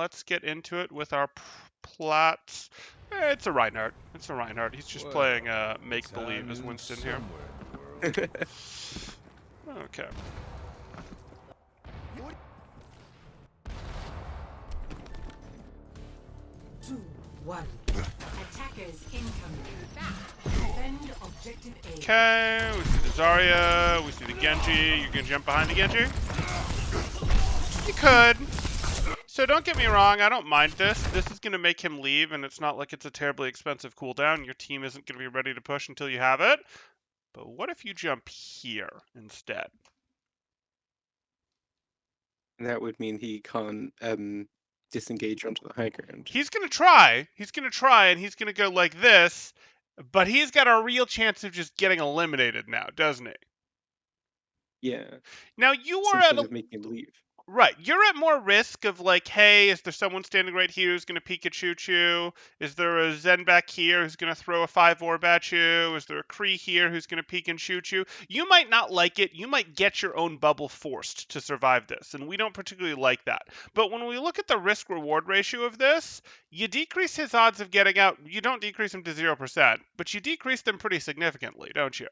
let's get into it with our Plats. It's a Reinhardt. It's a Reinhardt. He's just playing make-believe as Winston here. Okay. Attackers incoming. Defend objective A. Okay, we see the Zarya, we see the Genji. You're gonna jump behind the Genji? You could. So don't get me wrong, I don't mind this. This is gonna make him leave, and it's not like it's a terribly expensive cooldown. Your team isn't gonna be ready to push until you have it. But what if you jump here instead? That would mean he can't disengage onto the high ground. He's gonna try. He's gonna try, and he's gonna go like this. But he's got a real chance of just getting eliminated now, doesn't he? Yeah. Now you Some are at sort a of making him leave. right. You're at more risk of like, hey, is there someone standing right here who's gonna Pikachu you? Is there a Zen back here who's gonna throw a 5 orb at you? Is there a Kree here who's gonna peek and shoot you? You might not like it. You might get your own bubble forced to survive this, and we don't particularly like that. But when we look at the risk-reward ratio of this, you decrease his odds of getting out. You don't decrease them to 0%, but you decrease them pretty significantly, don't you?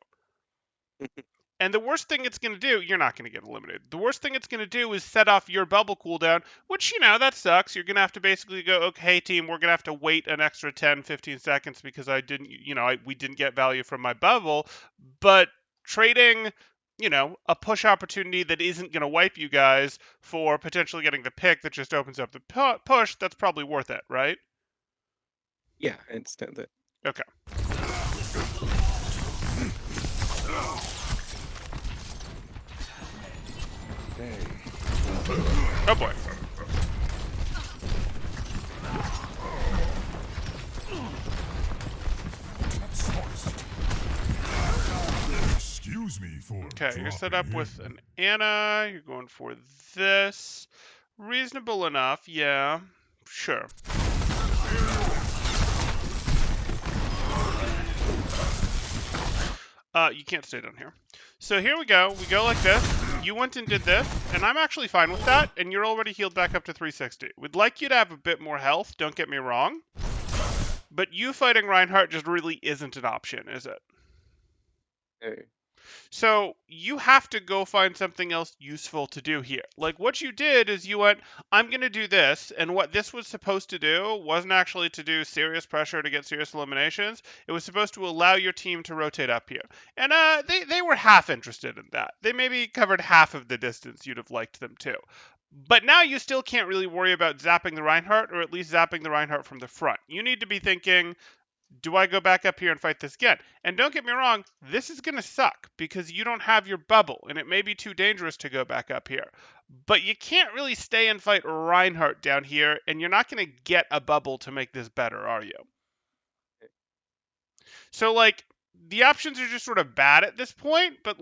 And the worst thing it's going to do, you're not going to get eliminated. The worst thing it's going to do is set off your bubble cooldown, which, that sucks. You're going to have to basically go, okay, team, we're going to have to wait an extra 10, 15 seconds because I didn't, we didn't get value from my bubble. But trading, a push opportunity that isn't going to wipe you guys for potentially getting the pick that just opens up the push, that's probably worth it, right? Yeah, I understand that. Okay. Oh boy. Excuse me for Okay, you're set up with an Anna. You're going for this. Reasonable enough, yeah. Sure. You can't stay down here. So here we go. We go like this. You went and did this, and I'm actually fine with that, and you're already healed back up to 360. We'd like you to have a bit more health, don't get me wrong. But you fighting Reinhardt just really isn't an option, is it? No. So you have to go find something else useful to do here. Like what you did is you went, I'm going to do this. And what this was supposed to do wasn't actually to do serious pressure to get serious eliminations. It was supposed to allow your team to rotate up here. And they were half interested in that. They maybe covered half of the distance you'd have liked them to. But now you still can't really worry about zapping the Reinhardt, or at least zapping the Reinhardt from the front. You need to be thinking, do I go back up here and fight this again? And don't get me wrong, this is going to suck because you don't have your bubble, and it may be too dangerous to go back up here. But you can't really stay and fight Reinhardt down here, and you're not going to get a bubble to make this better, are you? So, the options are just sort of bad at this point, but,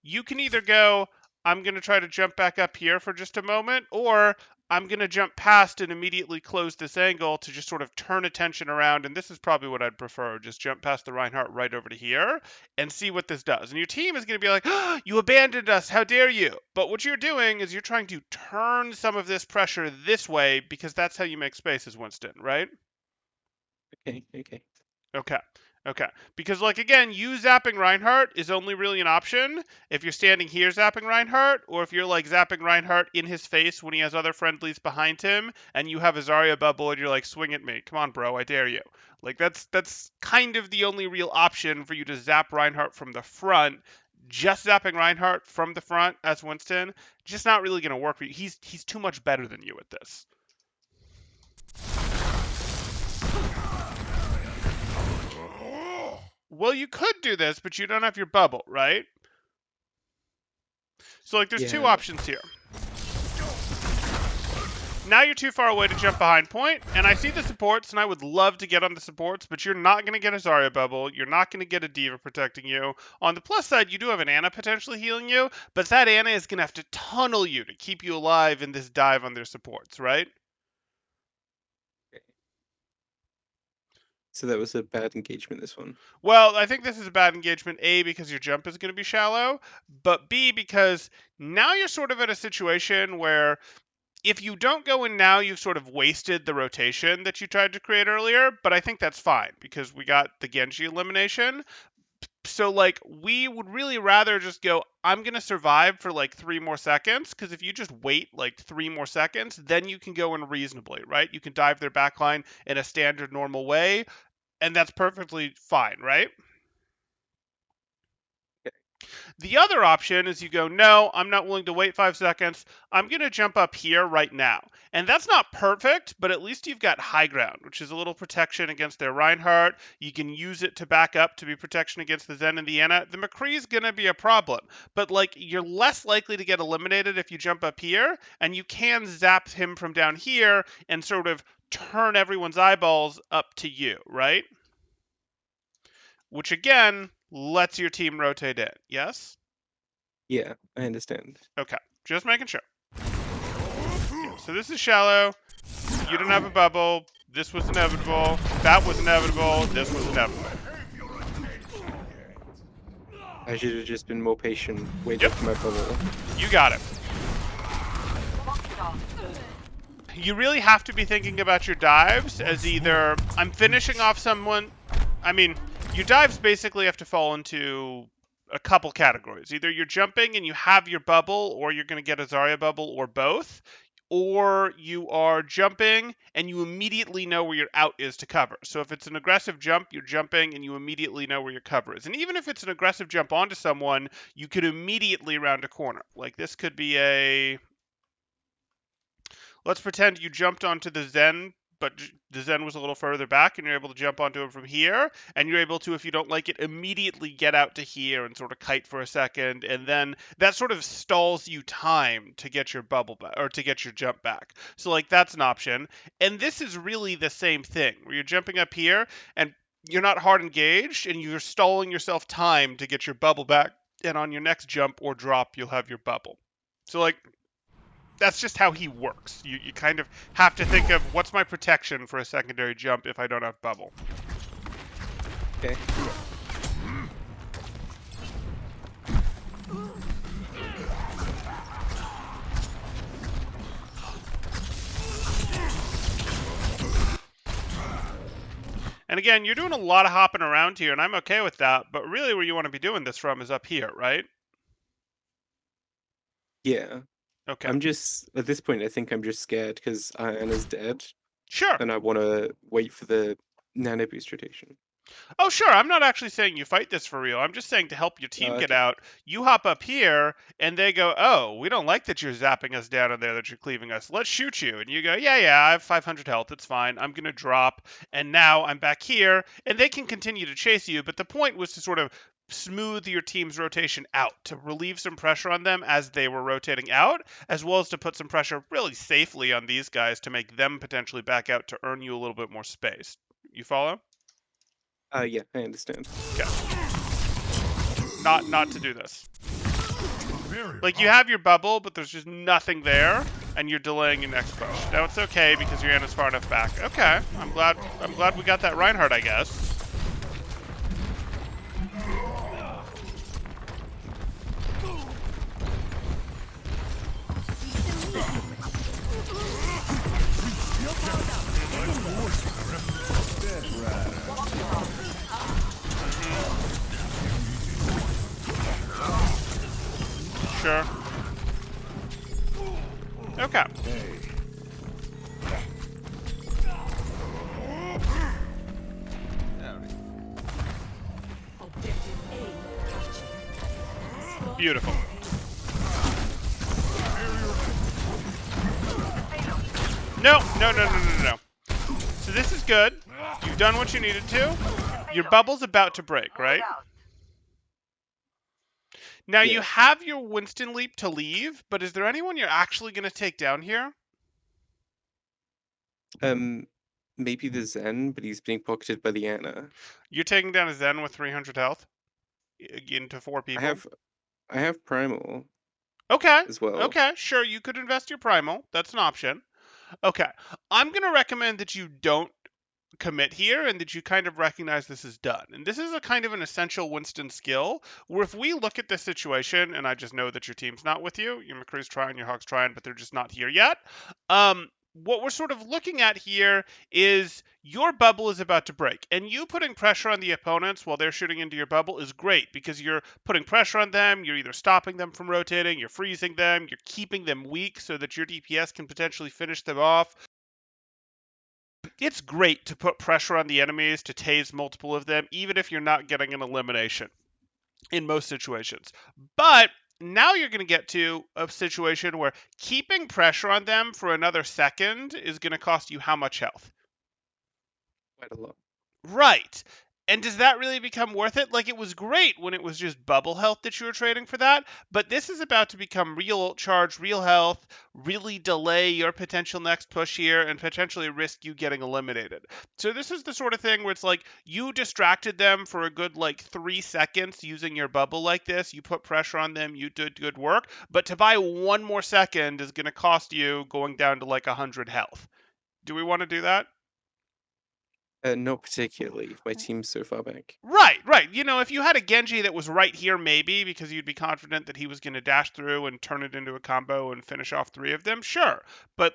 you can either go, I'm going to try to jump back up here for just a moment, or I'm going to jump past and immediately close this angle to just sort of turn attention around, and this is probably what I'd prefer, just jump past the Reinhardt right over to here and see what this does. And your team is going to be like, oh, you abandoned us, how dare you? But what you're doing is you're trying to turn some of this pressure this way because that's how you make space as Winston, right? Okay. Because, again, you zapping Reinhardt is only really an option if you're standing here zapping Reinhardt, or if you're, zapping Reinhardt in his face when he has other friendlies behind him, and you have a Zarya bubble, and you're like, swing at me. Come on, bro, I dare you. That's kind of the only real option for you to zap Reinhardt from the front. Just zapping Reinhardt from the front as Winston, just not really going to work for you. He's too much better than you at this. Well, you could do this, but you don't have your bubble, right? So, there's two options here. Now you're too far away to jump behind point, and I see the supports, and I would love to get on the supports, but you're not going to get a Zarya bubble. You're not going to get a D.Va protecting you. On the plus side, you do have an Anna potentially healing you, but that Anna is going to have to tunnel you to keep you alive in this dive on their supports, right? So that was a bad engagement, this one. Well, I think this is a bad engagement, A, because your jump is going to be shallow, but B, because now you're sort of in a situation where If you don't go in now, you've sort of wasted the rotation that you tried to create earlier, but I think that's fine because we got the Genji elimination. So like we would really rather just go, I'm going to survive for like 3 more seconds, because if you just wait like 3 more seconds, then you can go in reasonably, right? You can dive their backline in a standard normal way, and that's perfectly fine, right? The other option is you go, no, I'm not willing to wait 5 seconds. I'm going to jump up here right now. And that's not perfect, but at least you've got high ground, which is a little protection against their Reinhardt. You can use it to back up to be protection against the Zen and the Anna. The McCree is going to be a problem, but like you're less likely to get eliminated if you jump up here, and you can zap him from down here and sort of turn everyone's eyeballs up to you, right? Which again lets your team rotate in. Yes? Yeah, I understand. Okay, just making sure. Yeah, so this is shallow. You don't have a bubble. This was inevitable. That was inevitable. This was inevitable. I should have just been more patient, waited Yep. for my bubble. You got it. You really have to be thinking about your dives as either I'm finishing off someone. I mean, your dives basically have to fall into a couple categories. Either you're jumping and you have your bubble, or you're going to get a Zarya bubble, or both. Or you are jumping and you immediately know where your out is to cover. So if it's an aggressive jump, you're jumping and you immediately know where your cover is. And even if it's an aggressive jump onto someone, you could immediately round a corner. Like this could be a... Let's pretend you jumped onto the Zen, but the Zen was a little further back, and you're able to jump onto him from here, and you're able to, if you don't like it, immediately get out to here and sort of kite for a second, and then that sort of stalls you time to get your bubble back, or to get your jump back. So like that's an option. And this is really the same thing, where you're jumping up here, and you're not hard engaged, and you're stalling yourself time to get your bubble back, and on your next jump or drop, you'll have your bubble. So like that's just how he works. You kind of have to think of what's my protection for a secondary jump if I don't have bubble. Okay. And again, you're doing a lot of hopping around here, and I'm okay with that, but really where you want to be doing this from is up here, right? Yeah. Okay. I'm just, at this point, I think I'm just scared because Anna's dead, Sure. and I want to wait for the nano boost rotation. Oh, sure. I'm not actually saying you fight this for real. I'm just saying to help your team get Okay. out, you hop up here, and they go, oh, we don't like that you're zapping us down in there, that you're cleaving us. Let's shoot you. And you go, yeah, I have 500 health. It's fine. I'm going to drop. And now I'm back here, and they can continue to chase you. But the point was to sort of smooth your team's rotation out, to relieve some pressure on them as they were rotating out, as well as to put some pressure really safely on these guys to make them potentially back out to earn you a little bit more space. You follow? Yeah, I understand. Okay. Not to do this. Like you have your bubble, but there's just nothing there, and you're delaying your next push. Now it's okay because your Anna's far enough back. Okay, I'm glad we got that Reinhardt, I guess. Sure. Okay. Objective A captured. Beautiful. No. So this is good. You've done what you needed to. Your bubble's about to break, right? Now you Yeah. have your Winston leap to leave, but is there anyone you're actually going to take down here? Maybe the Zen, but he's being pocketed by the Anna. You're taking down a Zen with 300 health into 4 people. I have Primal Okay. as well. Okay, sure, you could invest your primal. That's an option. Okay. I'm going to recommend that you don't overcommit here and that you kind of recognize this is done. And this is a kind of an essential Winston skill where if we look at this situation, and I just know that your team's not with you, your McCree's trying, your Hawk's trying, but they're just not here yet. What we're sort of looking at here is your bubble is about to break, and you putting pressure on the opponents while they're shooting into your bubble is great because you're putting pressure on them, you're either stopping them from rotating, you're freezing them, you're keeping them weak so that your DPS can potentially finish them off. It's great to put pressure on the enemies, to tase multiple of them, even if you're not getting an elimination in most situations. But now you're going to get to a situation where keeping pressure on them for another second is going to cost you how much health? Quite a lot. Right. And does that really become worth it? Like, it was great when it was just bubble health that you were trading for that, but this is about to become real charge, real health, really delay your potential next push here, and potentially risk you getting eliminated. So this is the sort of thing where it's like, you distracted them for a good, 3 seconds using your bubble like this, you put pressure on them, you did good work, but to buy one more second is going to cost you going down to 100 health. Do we want to do that? Not particularly, if my team's so far back. Right. If you had a Genji that was right here, maybe, because you'd be confident that he was going to dash through and turn it into a combo and finish off 3 of them, sure. But,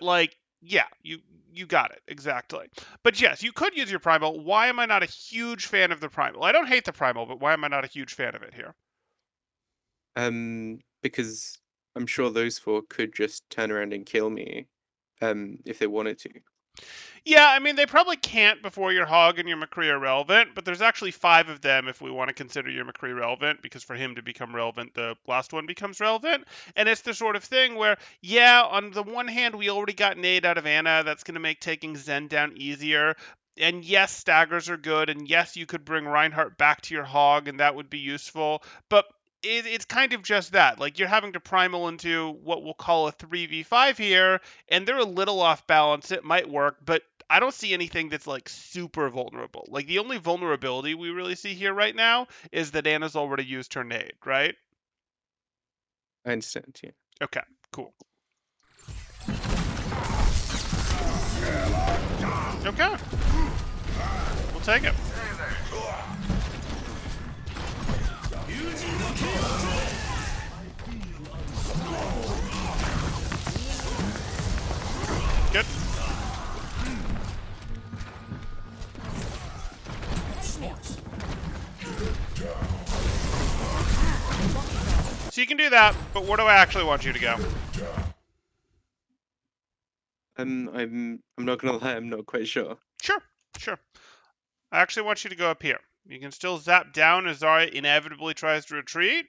yeah, you got it, exactly. But yes, you could use your Primal. Why am I not a huge fan of the Primal? I don't hate the Primal, but why am I not a huge fan of it here? Because I'm sure those 4 could just turn around and kill me, if they wanted to. Yeah, I mean, they probably can't before your Hog and your McCree are relevant, but there's actually 5 of them if we want to consider your McCree relevant, because for him to become relevant, the last one becomes relevant. And it's the sort of thing where, yeah, on the one hand, we already got nade out of Anna. That's going to make taking Zen down easier. And yes, staggers are good, and yes, you could bring Reinhardt back to your Hog, and that would be useful. But it's kind of just that. Like, you're having to primal into what we'll call a 3v5 here, and they're a little off balance. It might work, but I don't see anything that's super vulnerable. Like, the only vulnerability we really see here right now is that Anna's already used her nade, right? I understand, yeah. Okay, cool. Okay. We'll take it. Good. So you can do that, but where do I actually want you to go? I'm not gonna lie, I'm not quite sure. Sure. I actually want you to go up here. You can still zap down as Zarya inevitably tries to retreat,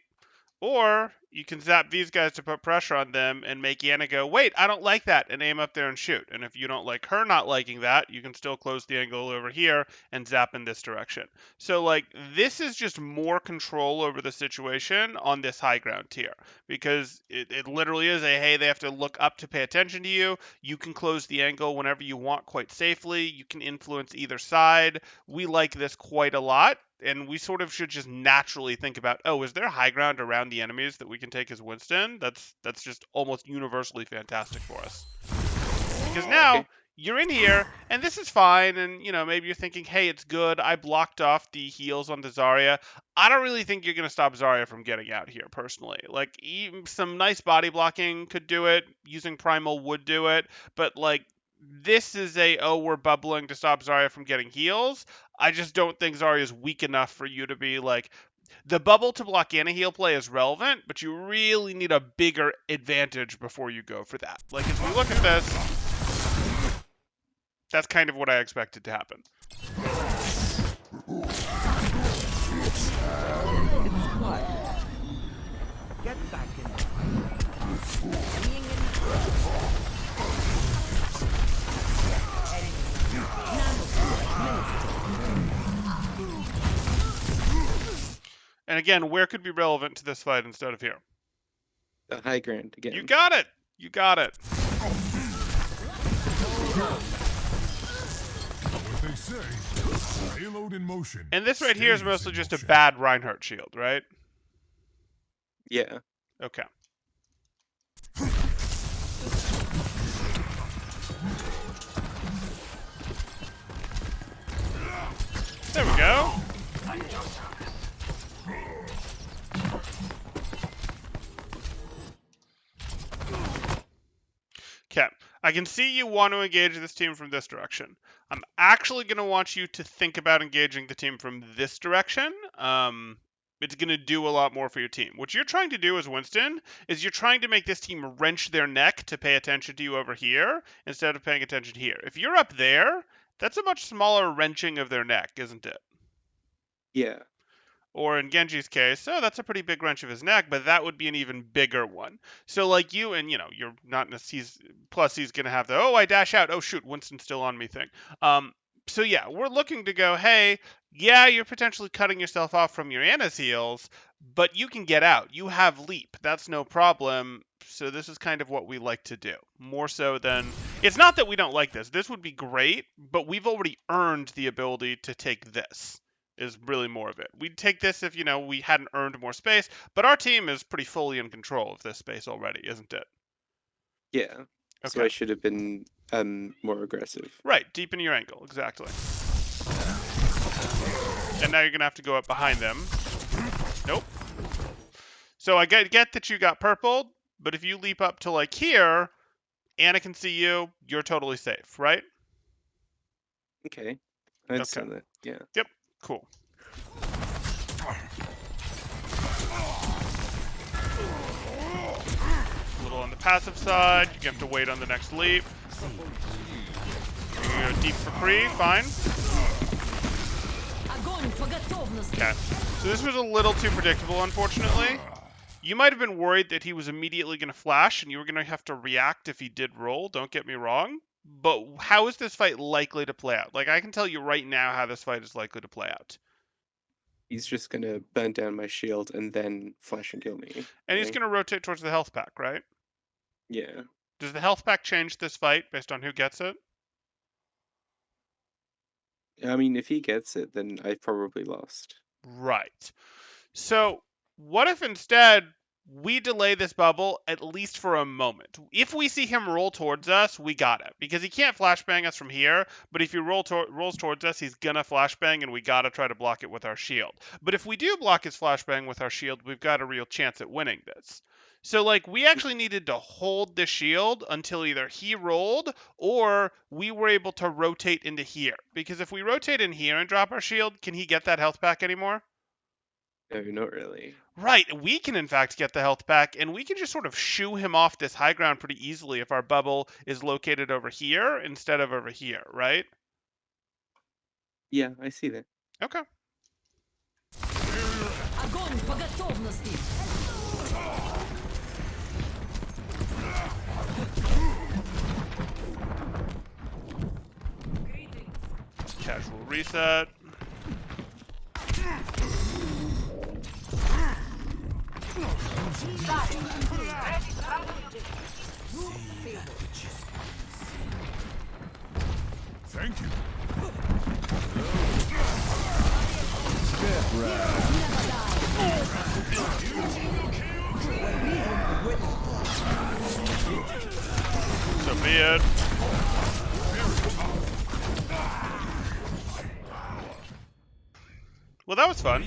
or you can zap these guys to put pressure on them and make Yana go, wait, I don't like that, and aim up there and shoot. And if you don't like her not liking that, you can still close the angle over here and zap in this direction. So, this is just more control over the situation on this high ground tier. Because it literally is hey, they have to look up to pay attention to you. You can close the angle whenever you want quite safely. You can influence either side. We like this quite a lot. And we sort of should just naturally think about, is there high ground around the enemies that we can take as Winston? That's just almost universally fantastic for us. Because now you're in here, and this is fine, and maybe you're thinking, hey, it's good. I blocked off the heals on the Zarya. I don't really think you're gonna stop Zarya from getting out here, personally. Even some nice body blocking could do it. Using Primal would do it, but this is we're bubbling to stop Zarya from getting heals. I just don't think Zarya is weak enough for you to be the bubble to block Anna heal play is relevant, but you really need a bigger advantage before you go for that. As we look at this, that's kind of what I expected to happen. Get back in. And again, where could be relevant to this fight instead of here? The high ground again. You got it. You got it. What they say, payload in motion. And this right here is stays mostly in just a motion. bad Reinhardt shield, right? Yeah. Okay. go. Okay, I can see you want to engage this team from this direction. I'm actually going to want you to think about engaging the team from this direction. It's going to do a lot more for your team. What you're trying to do as Winston is you're trying to make this team wrench their neck to pay attention to you over here instead of paying attention here. If you're up there, that's a much smaller wrenching of their neck, isn't it? Yeah. Or in Genji's case, oh, that's a pretty big wrench of his neck, but that would be an even bigger one. So like you, and you're not plus he's gonna have the oh I dash out, oh shoot, Winston's still on me thing. So yeah, we're looking to go, hey, yeah, you're potentially cutting yourself off from your Anna's heals, but you can get out. You have leap. That's no problem. So this is kind of what we like to do. More so than it's not that we don't like this. This would be great, but we've already earned the ability to take this is really more of it. We'd take this if, we hadn't earned more space, but our team is pretty fully in control of this space already, isn't it? Yeah. So Okay. I should have been more aggressive. Right, deepen your angle, exactly. And now you're going to have to go up behind them. Nope. So I get that you got purpled, but if you leap up to like here, Anna can see you, you're totally safe, right? Okay. I understand that. Yeah. Yep, cool. A little on the passive side, you have to wait on the next leap. You go deep for free, fine. Okay, so this was a little too predictable, unfortunately. You might have been worried that he was immediately going to flash and you were going to have to react if he did roll, don't get me wrong. But how is this fight likely to play out? Like, I can tell you right now how this fight is likely to play out. He's just gonna burn down my shield and then flash and kill me. And he's going to rotate towards the health pack, right? Yeah. Does the health pack change this fight based on who gets it? I mean, if he gets it, then I've probably lost. Right. So, what if instead we delay this bubble at least for a moment? If we see him roll towards us, we got it. Because he can't flashbang us from here, but if he rolls towards us, he's gonna flashbang, and we gotta try to block it with our shield. But if we do block his flashbang with our shield, we've got a real chance at winning this. So, like, we actually needed to hold the shield until either he rolled or we were able to rotate into here. Because if we rotate in here and drop our shield, can he get that health pack anymore? No, not really. Right, we can in fact get the health back, and we can just sort of shoo him off this high ground pretty easily if our bubble is located over here instead of over here, right? Yeah, I see that. Okay. Casual reset. Thank you. So be it. Well, that was fun.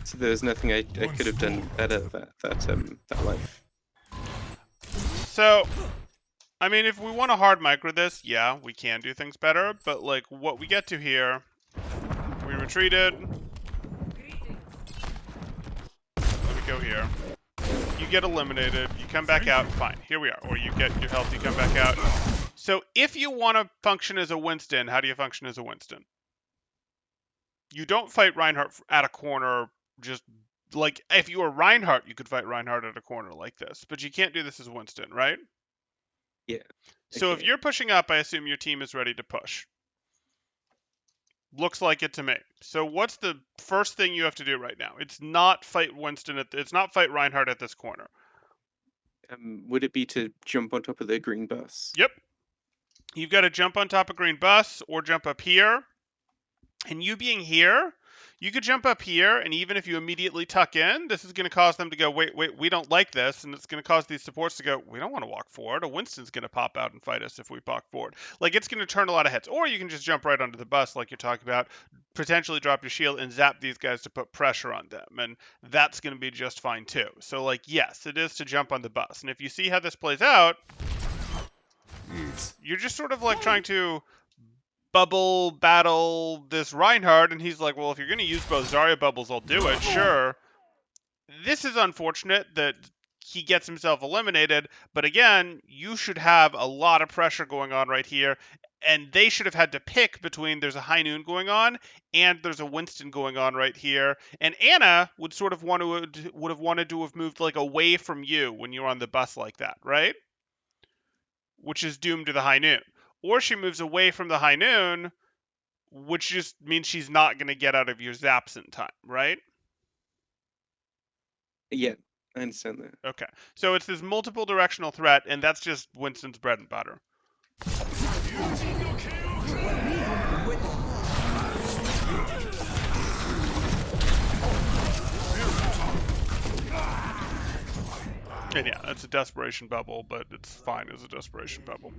So there's nothing I could have done better that life. So, I mean, if we want to hard micro this, yeah, we can do things better. But like what we get to here, we retreated. Let me go here. You get eliminated. You come back out. Fine. Here we are. Or you get your health. You come back out. So if you want to function as a Winston, how do you function as a Winston? You don't fight Reinhardt at a corner. Just like if you were Reinhardt, you could fight Reinhardt at a corner like this. But you can't do this as Winston, right? Yeah. So if Okay. you're pushing up, I assume your team is ready to push. Looks like it to me. So what's the first thing you have to do right now? It's not fight Winston. It's not fight Reinhardt at this corner. Would it be to jump on top of the green bus? Yep. You've got to jump on top of green bus or jump up here. And you being here, You could jump up here, and even if you immediately tuck in, this is going to cause them to go, wait, we don't like this, and it's going to cause these supports to go, we don't want to walk forward. A Winston's going to pop out and fight us if we walk forward. Like, it's going to turn a lot of heads. Or you can just jump right onto the bus, like you're talking about, potentially drop your shield and zap these guys to put pressure on them, and that's going to be just fine too. So, like, yes, it is to jump on the bus. And if you see how this plays out, you're just sort of like trying to bubble battle this Reinhardt, and he's like, well, if you're going to use both Zarya bubbles, I'll do it, sure. This is unfortunate that he gets himself eliminated, but again, you should have a lot of pressure going on right here, and they should have had to pick between there's a High Noon going on and there's a Winston going on right here, and Anna would sort of would have wanted to have moved like away from you when you're on the bus like that, right? Which is doomed to the High Noon. Or she moves away from the High Noon, which just means she's not going to get out of your zaps in time, right? Yeah, I understand that. Okay. So it's this multiple directional threat, and that's just Winston's bread and butter. And yeah, it's a desperation bubble, but it's fine as a desperation bubble.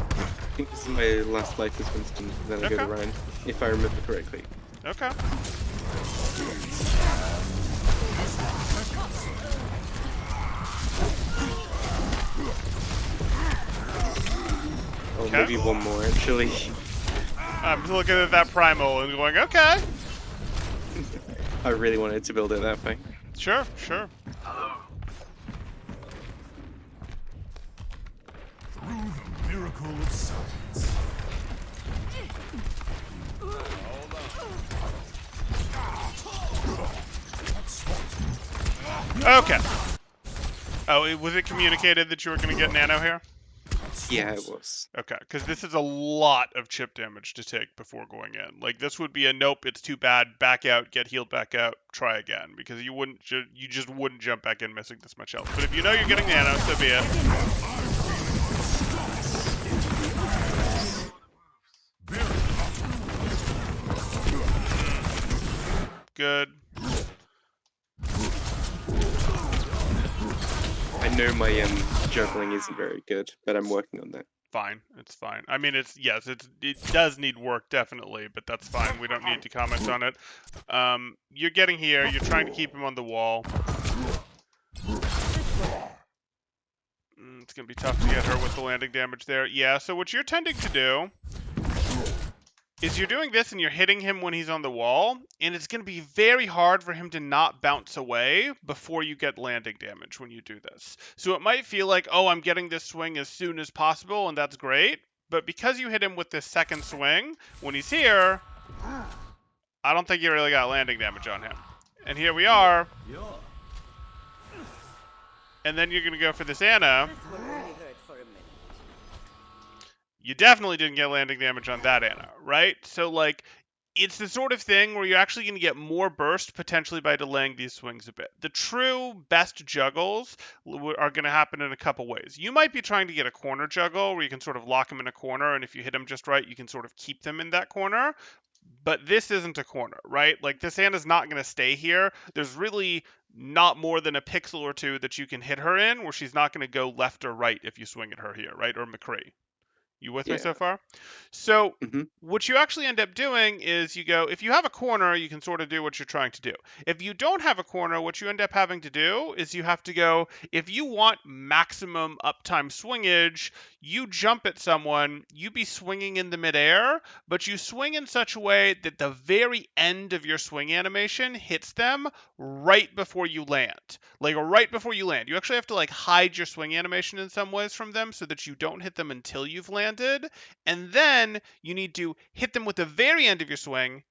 I think this is my last life as Winston, then I go to Okay. Rein, if I remember correctly. Okay. Oh, Okay. maybe one more, actually. I'm looking at that primal and going, okay. I really wanted to build it that way. Sure, sure. Through the miracle of science. Okay. Oh, was it communicated that you were going to get nano here? Yeah, it was. Okay, because this is a lot of chip damage to take before going in. Like, this would be a nope, it's too bad, back out, get healed back out, try again. Because you just wouldn't jump back in missing this much health. But if you know you're getting nano, so be it. Good. I know my juggling isn't very good, but I'm working on that. Fine, it's fine. I mean, it does need work definitely, but that's fine. We don't need to comment on it. You're getting here. You're trying to keep him on the wall. It's gonna be tough to get her with the landing damage there. Yeah. So what you're tending to do is you're doing this and you're hitting him when he's on the wall, and it's going to be very hard for him to not bounce away before you get landing damage when you do this. So it might feel like, oh, I'm getting this swing as soon as possible, and that's great, but because you hit him with this second swing, when he's here, I don't think you really got landing damage on him. And here we are, and then you're going to go for this Anna. You definitely didn't get landing damage on that Anna, right? So, like, it's the sort of thing where you're actually going to get more burst potentially by delaying these swings a bit. The true best juggles are going to happen in a couple ways. You might be trying to get a corner juggle where you can sort of lock them in a corner, and if you hit them just right, you can sort of keep them in that corner. But this isn't a corner, right? Like, this Anna's not going to stay here. There's really not more than a pixel or two that you can hit her in where she's not going to go left or right if you swing at her here, right? Or McCree. You with me so far? So what you actually end up doing is you go, if you have a corner, you can sort of do what you're trying to do. If you don't have a corner, what you end up having to do is you have to go, if you want maximum uptime swingage, you jump at someone, you be swinging in the midair, but you swing in such a way that the very end of your swing animation hits them right before you land. Like, right before you land. You actually have to, like, hide your swing animation in some ways from them so that you don't hit them until you've landed. And then you need to hit them with the very end of your swing,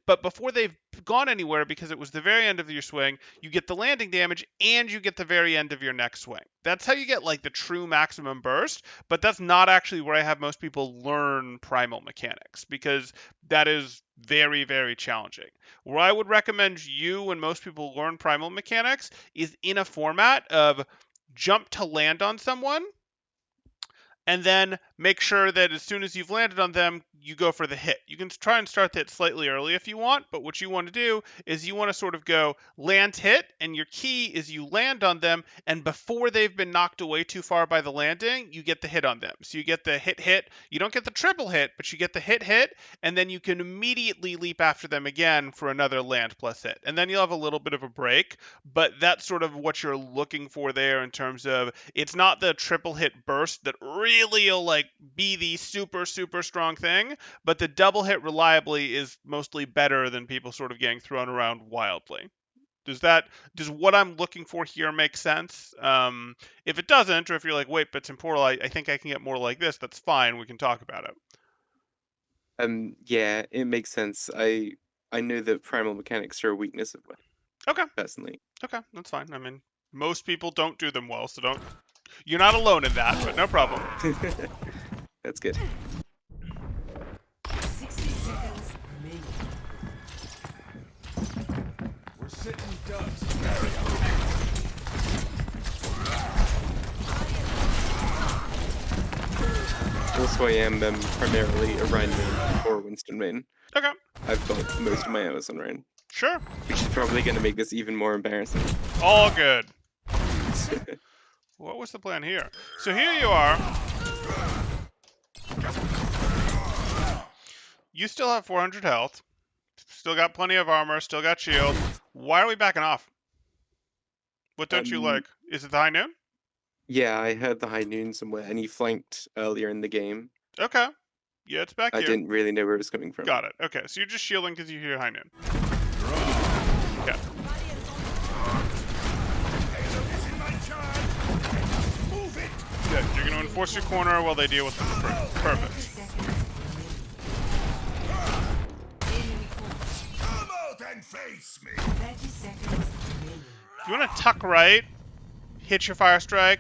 but before they've gone anywhere, because it was the very end of your swing, you get the landing damage and you get the very end of your next swing. That's how you get, like, the true maximum burst, but that's not actually where I have most people learn primal mechanics, because that is very, very challenging. Where I would recommend you and most people learn primal mechanics is in a format of jump to land on someone, and then make sure that as soon as you've landed on them, you go for the hit. You can try and start the hit slightly early if you want, but what you want to do is you want to sort of go land hit, and your key is you land on them, and before they've been knocked away too far by the landing, you get the hit on them. So you get the hit. You don't get the triple hit, but you get the hit, and then you can immediately leap after them again for another land plus hit. And then you'll have a little bit of a break, but that's sort of what you're looking for there in terms of it's not the triple hit burst that really will like be the super, super strong thing, but the double hit reliably is mostly better than people sort of getting thrown around wildly. Does what I'm looking for here make sense? If it doesn't, or if you're like, wait, but Temporal, I think I can get more like this, that's fine. We can talk about it. Yeah, it makes sense. I know that primal mechanics are a weakness of mine, Okay, personally. okay, that's fine. I mean, most people don't do them well, so don't. You're not alone in that, but no problem. That's good. 60 seconds remaining. We're sitting ducks. Also, I am primarily a Rein main or Winston main. Okay, I've got most of my hours on Rein, sure. which is probably going to make this even more embarrassing. All good. What was the plan here? So here you are. You still have 400 health. Still got plenty of armor. Still got shield. Why are we backing off? What don't you like? Is it the high noon? Yeah, I heard the high noon somewhere, and he flanked earlier in the game. Okay. Yeah, it's back I here. didn't really know where it was coming from. Got it. Okay, so you're just shielding because you hear high noon. Okay. Good. You're going to enforce your corner while they deal with the sprint. 30 Perfect. seconds remaining. Enemy corner. Come out and face me. 30 seconds remaining. If you want to tuck right, hit your fire strike,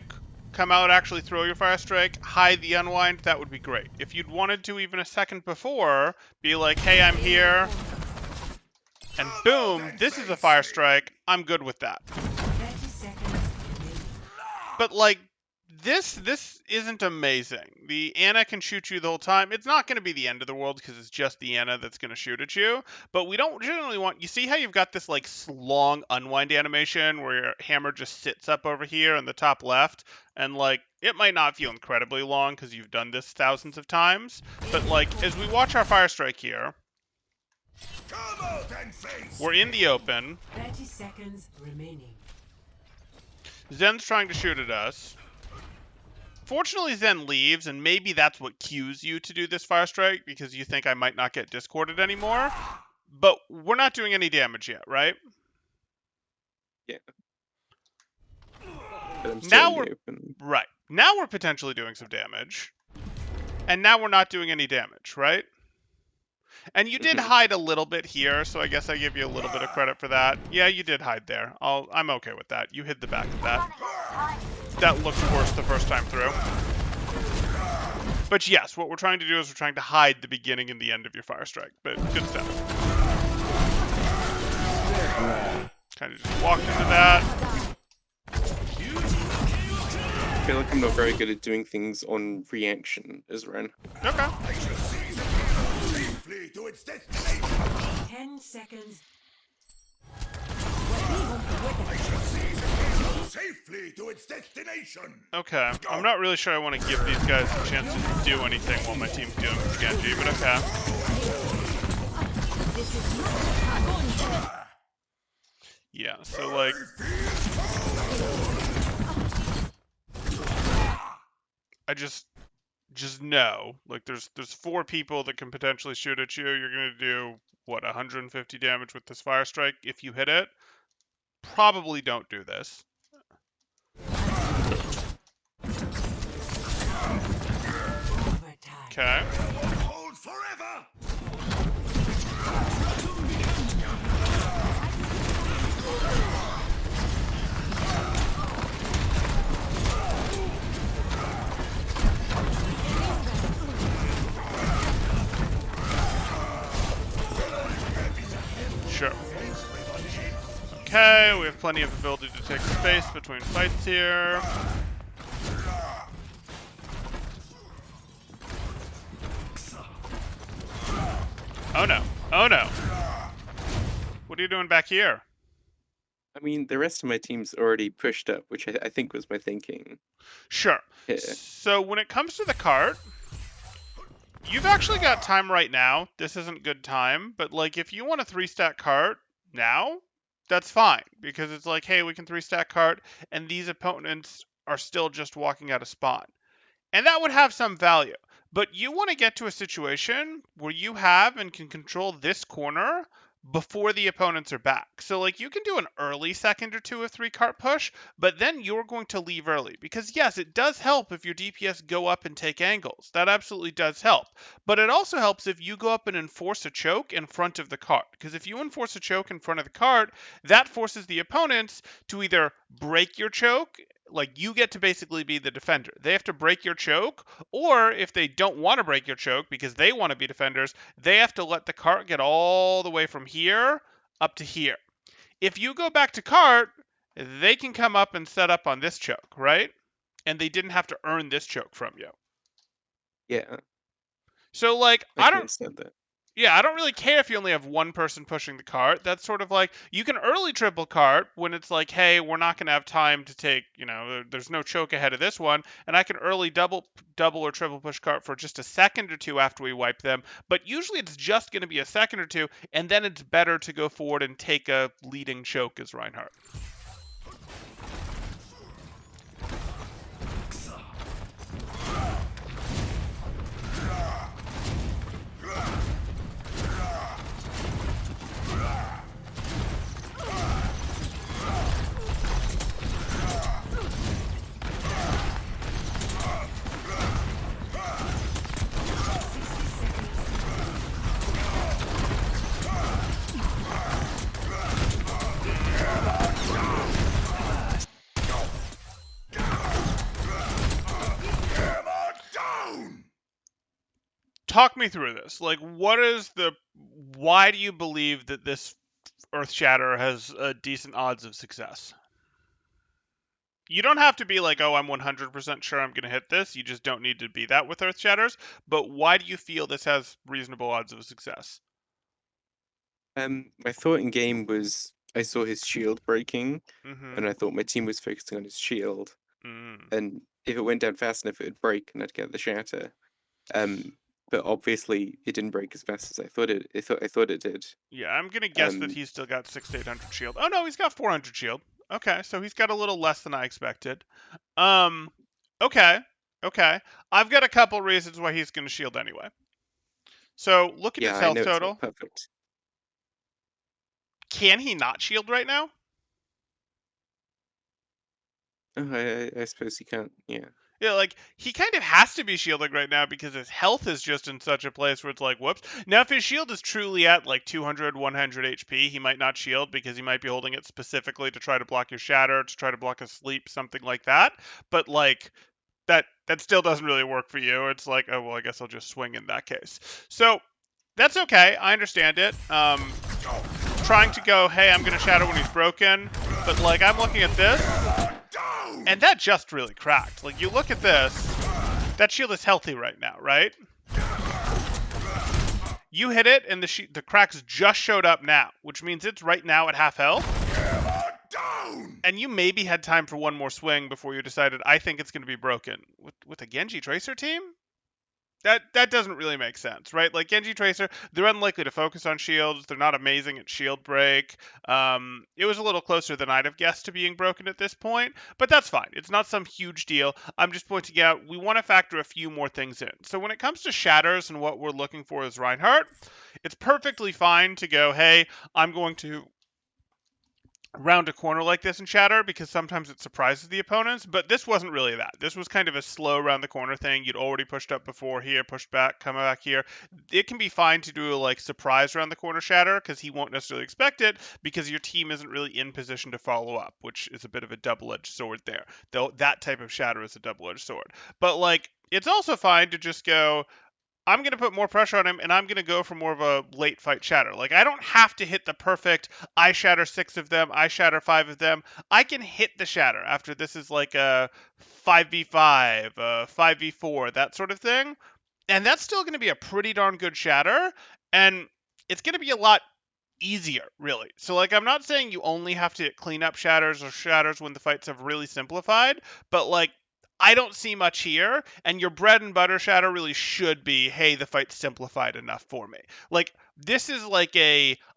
come out, actually throw your fire strike, hide the unwind, that would be great. If you'd wanted to even a second before, be like, hey, I'm here, and boom, this is a fire strike, I'm good with that. 30 seconds remaining. But like, this isn't amazing. The Anna can shoot you the whole time. It's not going to be the end of the world because it's just the Anna that's going to shoot at you. But we don't generally want... You see how you've got this like long unwind animation where your hammer just sits up over here in the top left? And like, it might not feel incredibly long because you've done this thousands of times. But like, as we watch our fire strike here, Come out and face we're in the open. 30 seconds remaining. Zen's trying to shoot at us. Fortunately, Zen leaves, and maybe that's what cues you to do this fire strike, because you think I might not get discorded anymore. But we're not doing any damage yet, right? Yeah. But I'm Now still in we're- the open. Right. Now we're potentially doing some damage. And now we're not doing any damage, right? And you did hide a little bit here, so I guess I give you a little bit of credit for that. Yeah, you did hide there. I'm okay with that. You hid the back of that. That looked worse the first time through. But yes, what we're trying to do is we're trying to hide the beginning and the end of your fire strike. But good stuff. Kind of just walked into that. I feel like I'm not very good at doing things on reaction as Ren. Okay. safely to its destination. 10 seconds. I shall seize it safely to its destination. Okay. I'm not really sure I want to give these guys a chance to do anything while my team's doing Genji, but okay. Yeah, so like... I just know, like, there's 4 people that can potentially shoot at you. You're gonna do what, 150 damage with this fire strike if you hit it. Probably don't do this. Overtime. Okay. Hold forever. Sure. Okay, we have plenty of ability to take space between fights here. Oh no. Oh no. What are you doing back here? I mean, the rest of my team's already pushed up, which I think was my thinking Sure. here. So when it comes to the cart, you've actually got time right now. This isn't good time, but like if you want a 3-stack cart now, that's fine because it's like, hey, we can 3-stack cart and these opponents are still just walking out of spawn. And that would have some value. But you want to get to a situation where you have and can control this corner before the opponents are back. So like you can do an early second or two of 3 cart push, but then you're going to leave early. Because yes, it does help if your DPS go up and take angles. That absolutely does help. But it also helps if you go up and enforce a choke in front of the cart. Because if you enforce a choke in front of the cart, that forces the opponents to either break your choke, like you get to basically be the defender. They have to break your choke, or if they don't want to break your choke because they want to be defenders, they have to let the cart get all the way from here up to here. If you go back to cart, they can come up and set up on this choke, right? And they didn't have to earn this choke from you. Yeah, So like I can understand that. Yeah, I don't really care if you only have one person pushing the cart. That's sort of like you can early triple cart when it's like, hey, we're not going to have time to take, there's no choke ahead of this one, and I can early double or triple push cart for just a second or two after we wipe them. But usually it's just going to be a second or two, and then it's better to go forward and take a leading choke as Reinhardt. Down! Talk me through this. Like, why do you believe that this Earth Shatter has decent odds of success? You don't have to be like, oh, I'm 100% sure I'm going to hit this. You just don't need to be that with Earth Shatters. But why do you feel this has reasonable odds of success? My thought in game was I saw his shield breaking, Mm-hmm. and I thought my team was focusing on his shield, Mm. and if it went down fast enough, it would break, and I'd get the shatter. Um, but obviously, it didn't break as fast as I thought it. I thought it did. Yeah, I'm going to guess that Um, he's still got 6 to 800 shield. Oh, no, he's got 400 shield. Okay, so he's got a little less than I expected. Um, okay, okay. I've got a couple reasons why he's going to shield anyway. So look at yeah, his I health know it's not total. perfect. Can he not shield right now? Oh, I suppose he can't. Yeah. Yeah, like he kind of has to be shielding right now because his health is just in such a place where it's like, whoops. Now, if his shield is truly at like 200, 100 HP, he might not shield because he might be holding it specifically to try to block your shatter, to try to block a sleep, something like that. But like that still doesn't really work for you. It's like, oh well, I guess I'll just swing in that case. So that's okay. I understand it. Trying to go, hey, I'm gonna shatter when he's broken, but like I'm looking at this. Down! And that just really cracked. Like, you look at this, that shield is healthy right now, right? You hit it, and the cracks just showed up now, which means it's right now at half health. Down! And you maybe had time for one more swing before you decided, I think it's going to be broken. With a Genji Tracer team? That doesn't really make sense, right? Like Genji Tracer, they're unlikely to focus on shields. They're not amazing at shield break. It was a little closer than I'd have guessed to being broken at this point, but that's fine. It's not some huge deal. I'm just pointing out we want to factor a few more things in. So when it comes to shatters and what we're looking for as Reinhardt, it's perfectly fine to go, hey, I'm going to round a corner like this in shatter because sometimes it surprises the opponents, but this wasn't really that. This was kind of a slow round the corner thing. You'd already pushed up before here, pushed back, come back here. It can be fine to do a like surprise round the corner shatter because he won't necessarily expect it because your team isn't really in position to follow up, which is a bit of a double-edged sword there. Though that type of shatter is a double-edged sword. But like it's also fine to just go, I'm going to put more pressure on him, and I'm going to go for more of a late fight shatter. Like, I don't have to hit the perfect, I shatter 6 of them, I shatter 5 of them. I can hit the shatter after this is like a 5v5, a 5v4, that sort of thing. And that's still going to be a pretty darn good shatter. And it's going to be a lot easier, really. So, like, I'm not saying you only have to clean up shatters or shatters when the fights have really simplified, but, like, I don't see much here, and your bread and butter shatter really should be, hey, the fight's simplified enough for me. Like, this is like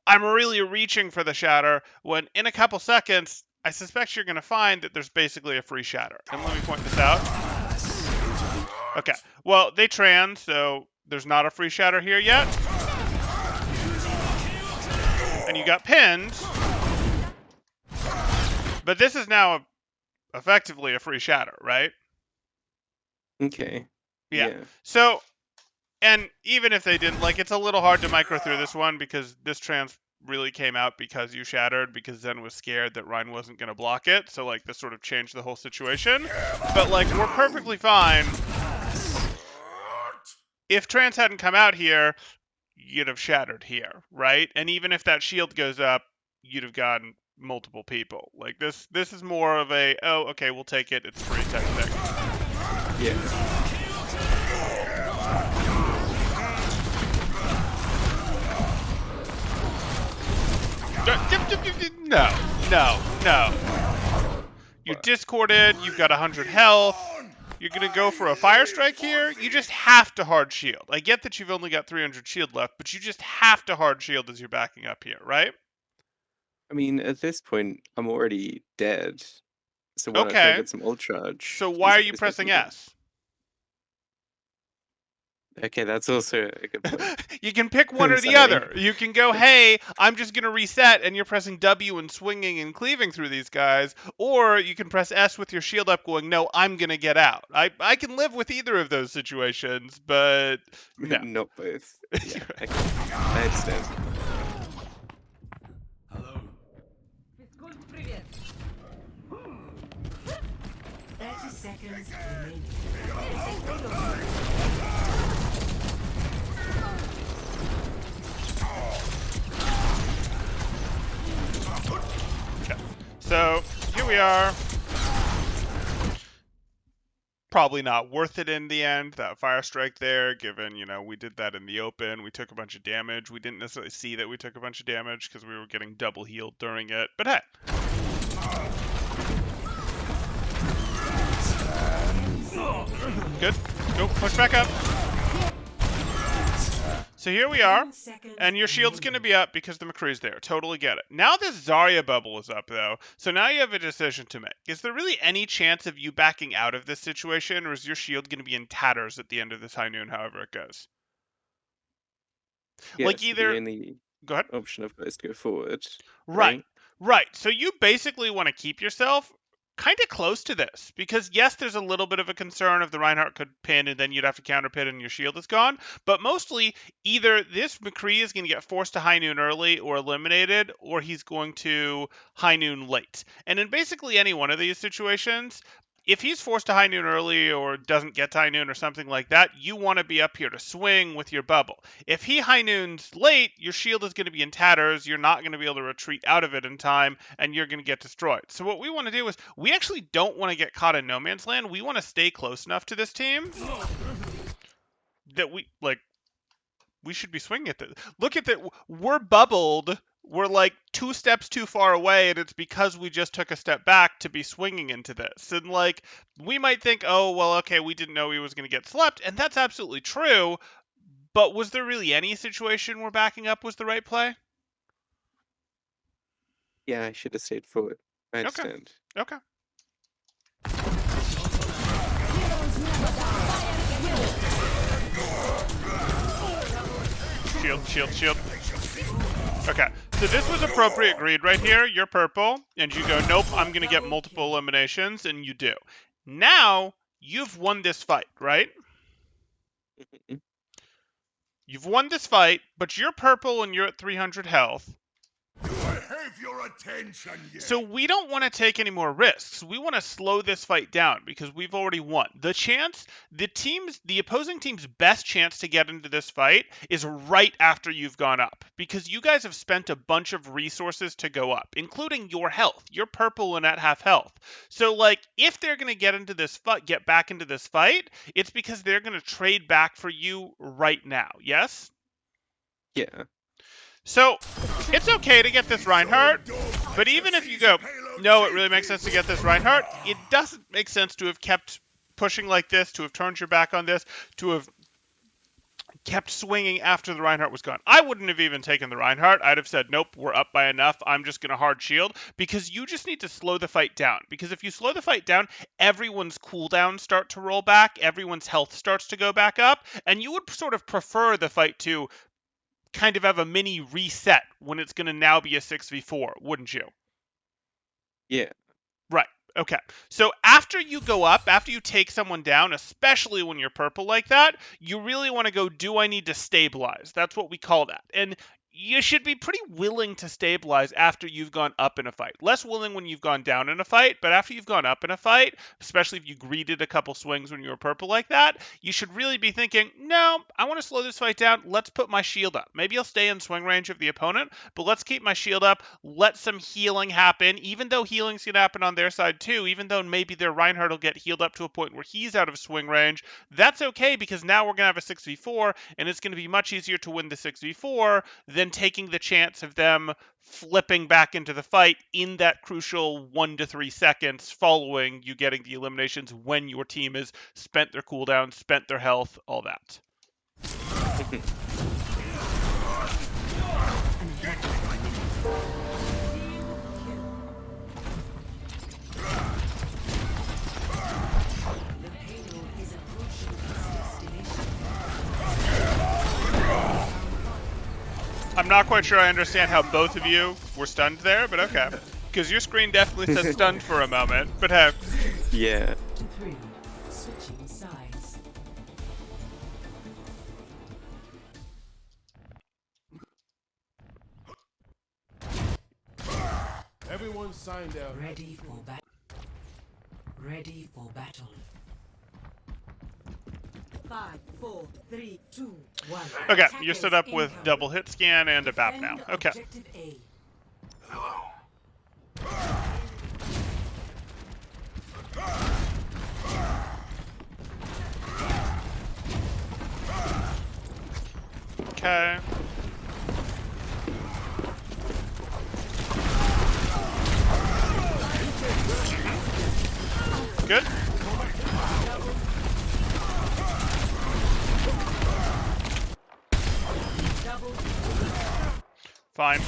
I'm really reaching for the shatter, when in a couple seconds, I suspect you're going to find that there's basically a free shatter. And let me point this out. Okay, well, they trans, so there's not a free shatter here yet. And you got pinned. But this is now effectively a free shatter, right? Okay. Yeah. So, and even if they didn't, like, it's a little hard to micro through this one because this trans really came out because you shattered, because Zen was scared that Rein wasn't going to block it. So, like, this sort of changed the whole situation. But, like, we're perfectly fine. If trans hadn't come out here, you'd have shattered here, right? And even if that shield goes up, you'd have gotten multiple people. Like, this is more of a, oh, okay, we'll take it, it's free type thing. Yeah. No. You discorded, you've got 100 health. You're going to go for a fire strike here. You just have to hard shield. I get that you've only got 300 shield left, but you just have to hard shield as you're backing up here, right? I mean, at this point, I'm already dead. So why not try and Okay. get some ult charge? So why are you pressing S? Okay, that's also a good point. You can pick one or the Sorry. other. You can go, hey, I'm just going to reset, and you're pressing W and swinging and cleaving through these guys. Or you can press S with your shield up going, no, I'm going to get out. I can live with either of those situations, but no. Not both. Yeah, I understand. 30 seconds remaining. Okay. So here we are. Probably not worth it in the end, that fire strike there, given, we did that in the open. We took a bunch of damage. We didn't necessarily see that we took a bunch of damage because we were getting double healed during it. But hey. Good. Go, push back up. So here we are, and your shield's going to be up because the McCree's there. Totally get it. Now this Zarya bubble is up, though, so now you have a decision to make. Is there really any chance of you backing out of this situation, or is your shield going to be in tatters at the end of this high noon, however it goes? Yeah, Like, so either... the only Go ahead. option I've got is to go forward. Right. So you basically want to keep yourself kind of close to this, because yes, there's a little bit of a concern if the Reinhardt could pin and then you'd have to counter pin and your shield is gone, but mostly either this McCree is going to get forced to high noon early or eliminated, or he's going to high noon late. And in basically any one of these situations, if he's forced to high noon early or doesn't get to high noon or something like that, you want to be up here to swing with your bubble. If he high noons late, your shield is going to be in tatters, you're not going to be able to retreat out of it in time, and you're going to get destroyed. So what we want to do is, we actually don't want to get caught in no man's land. We want to stay close enough to this team that we should be swinging at this. Look at that. We're bubbled. We're like 2 steps too far away, and it's because we just took a step back to be swinging into this. And, like, we might think, oh, well, okay, we didn't know he was going to get slept, and that's absolutely true, but was there really any situation where backing up was the right play? Yeah, I should have stayed forward. I understand. Okay. Shield. Okay, so this was appropriate greed right here. You're purple, and you go, nope, I'm going to get multiple eliminations, and you do. Now, you've won this fight, right? You've won this fight, but you're purple and you're at 300 health. Do I have your attention yet? So we don't want to take any more risks. We want to slow this fight down because we've already won. The opposing team's best chance to get into this fight is right after you've gone up, because you guys have spent a bunch of resources to go up, including your health. You're purple and at half health. So, like, if they're going to get back into this fight, it's because they're going to trade back for you right now. Yes? Yeah. So, it's okay to get this Reinhardt, but even if you go, no, it really makes sense to get this Reinhardt, it doesn't make sense to have kept pushing like this, to have turned your back on this, to have kept swinging after the Reinhardt was gone. I wouldn't have even taken the Reinhardt. I'd have said, nope, we're up by enough. I'm just going to hard shield, because you just need to slow the fight down. Because if you slow the fight down, everyone's cooldowns start to roll back, everyone's health starts to go back up, and you would sort of prefer the fight to kind of have a mini reset when it's going to now be a 6v4, wouldn't you? Yeah. Right. Okay. So after you go up, after you take someone down, especially when you're purple like that, you really want to go, do I need to stabilize? That's what we call that. And you should be pretty willing to stabilize after you've gone up in a fight. Less willing when you've gone down in a fight, but after you've gone up in a fight, especially if you greeted a couple swings when you were purple like that, you should really be thinking, no, I want to slow this fight down. Let's put my shield up. Maybe I'll stay in swing range of the opponent, but let's keep my shield up. Let some healing happen, even though healing's going to happen on their side too, even though maybe their Reinhardt will get healed up to a point where he's out of swing range. That's okay, because now we're going to have a 6v4, and it's going to be much easier to win the 6v4 than taking the chance of them flipping back into the fight in that crucial 1 to 3 seconds following you getting the eliminations, when your team has spent their cooldown, spent their health, all that. The payload is approaching its destination. I'm not quite sure I understand how both of you were stunned there, but okay. Because your screen definitely said stunned for a moment, but hey. Yeah. To 3. Switching sides. Everyone signed out. Ready for battle. Ready for battle. 5, 4, 3, 2, 1. Okay, you're set up with double hit scan and a BAP now. Defend Okay. Objective A. Okay. Good. Fine.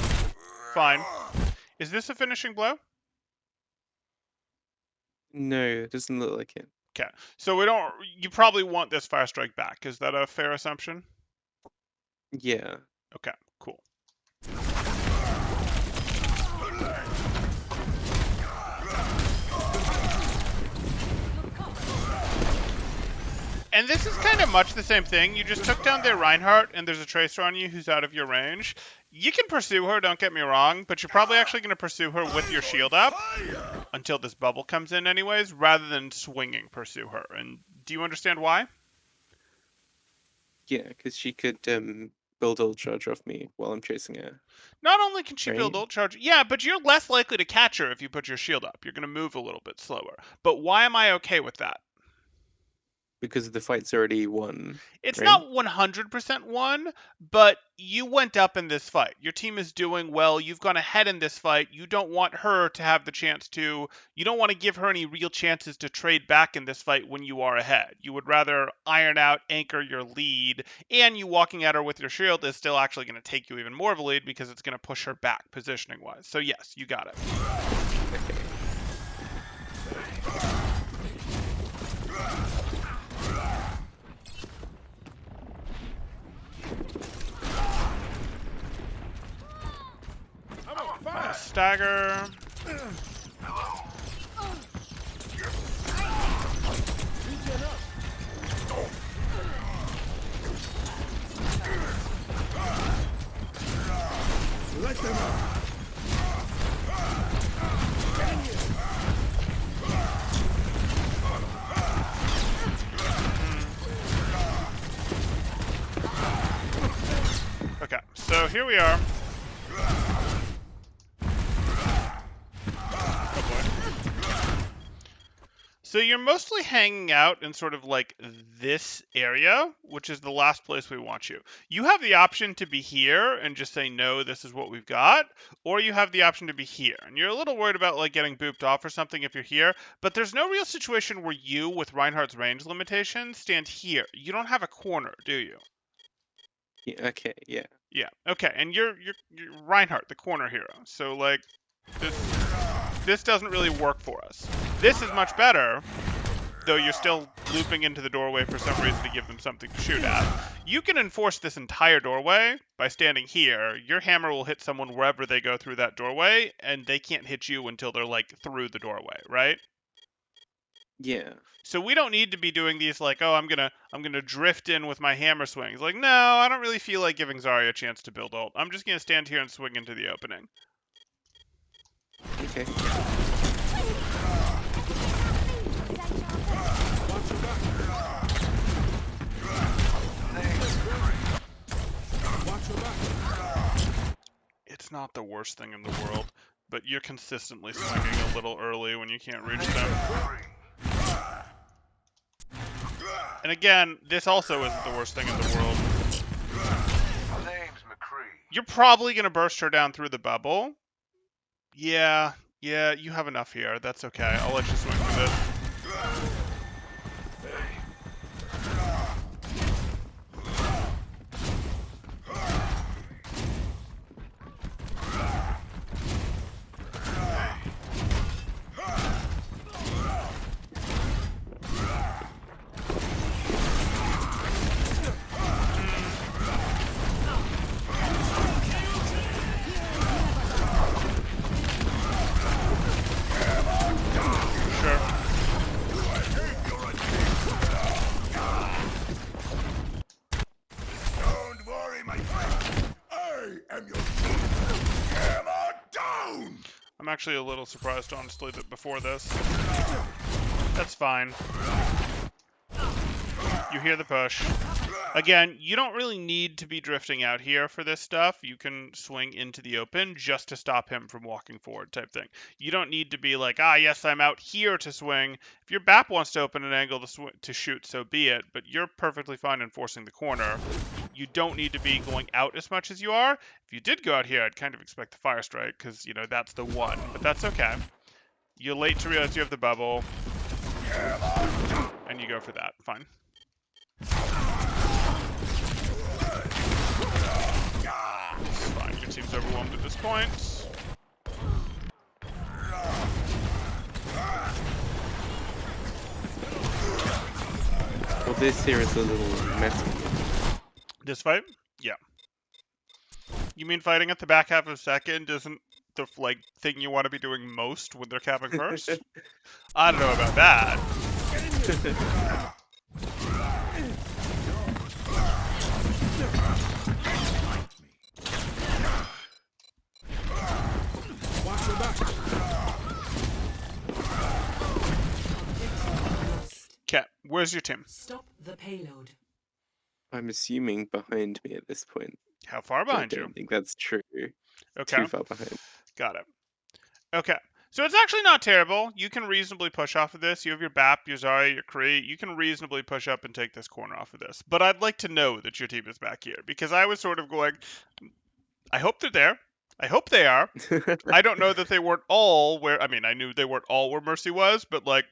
Fine. Is this a finishing blow? No, it doesn't look like it. Okay. So we don't. You probably want this fire strike back. Is that a fair assumption? Yeah. Okay. Cool. And this is kind of much the same thing. You just took down their Reinhardt, and there's a Tracer on you who's out of your range. You can pursue her, don't get me wrong, but you're probably actually going to pursue her with your shield up until this bubble comes in anyways, rather than swinging pursue her. And do you understand why? Yeah, because she could build ult charge off me while I'm chasing her. Not only can she build Right. ult charge, yeah, but you're less likely to catch her if you put your shield up. You're going to move a little bit slower. But why am I okay with that? Because the fight's already won. It's right? not 100% won, but you went up in this fight. Your team is doing well. You've gone ahead in this fight. You don't want her to have the chance to, you don't want to give her any real chances to trade back in this fight when you are ahead. You would rather iron out, anchor your lead, and you walking at her with your shield is still actually going to take you even more of a lead because it's going to push her back positioning wise. So yes, you got it. Nice stagger. Let them out. Okay, so here we are. So you're mostly hanging out in sort of like this area, which is the last place we want you. You have the option to be here and just say, no, this is what we've got, or you have the option to be here. And you're a little worried about like getting booped off or something if you're here, but there's no real situation where you, with Reinhardt's range limitations, stand here. You don't have a corner, do you? Yeah, okay, yeah. Yeah. Okay. And you're Reinhardt, the corner hero. So like this doesn't really work for us. This is much better, though you're still looping into the doorway for some reason to give them something to shoot at. You can enforce this entire doorway by standing here. Your hammer will hit someone wherever they go through that doorway, and they can't hit you until they're like through the doorway, right? Yeah. So we don't need to be doing these like, oh, I'm gonna drift in with my hammer swings. Like, no, I don't really feel like giving Zarya a chance to build ult. I'm just gonna stand here and swing into the opening. Okay. It's not the worst thing in the world, but you're consistently swinging a little early when you can't reach them. And again, this also isn't the worst thing in the world. You're probably going to burst her down through the bubble. Yeah, you have enough here. That's okay. I'll let you swing for this. I'm actually a little surprised, honestly, that before this. That's fine. You hear the push. Again, you don't really need to be drifting out here for this stuff. You can swing into the open just to stop him from walking forward type thing. You don't need to be like, yes, I'm out here to swing. If your BAP wants to open an angle to shoot, so be it. But you're perfectly fine enforcing the corner. You don't need to be going out as much as you are. If you did go out here, I'd kind of expect the fire strike because, you know, that's the one. But that's okay. You're late to realize you have the bubble. And you go for that. Fine. It's fine. Your team's overwhelmed at this point. Well, this here is a little messy. This fight? Yeah. You mean fighting at the back half of second isn't the like thing you want to be doing most when they're capping first? I don't know about that. Watch your back. Okay, where's your team? Stop the payload. I'm assuming behind me at this point. How far I behind don't you? think that's true. Okay. Too far behind. Got it. Okay. So it's actually not terrible. You can reasonably push off of this. You have your BAP, your Zarya, your Kree. You can reasonably push up and take this corner off of this. But I'd like to know that your team is back here. Because I was sort of going, I hope they're there. I hope they are. I don't know that they weren't all where, I mean, I knew they weren't all where Mercy was, but like,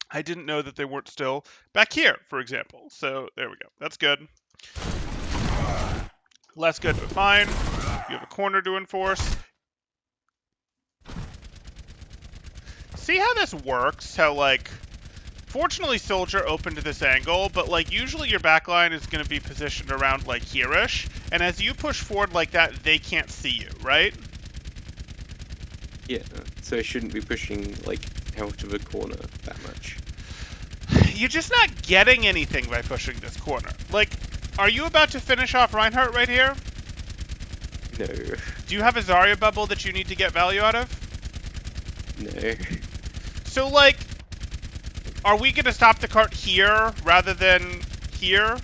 I didn't know that they weren't still back here, for example. So there we go. That's good. Less good, but fine. You have a corner to enforce. See how this works? How, like, fortunately Soldier opened to this angle, but, like, usually your backline is going to be positioned around, like, here-ish. And as you push forward like that, they can't see you, right? Yeah, so I shouldn't be pushing, like, out of a corner that much. You're just not getting anything by pushing this corner. Like, are you about to finish off Reinhardt right here? No. Do you have a Zarya bubble that you need to get value out of? No. So, like, are we going to stop the cart here rather than here?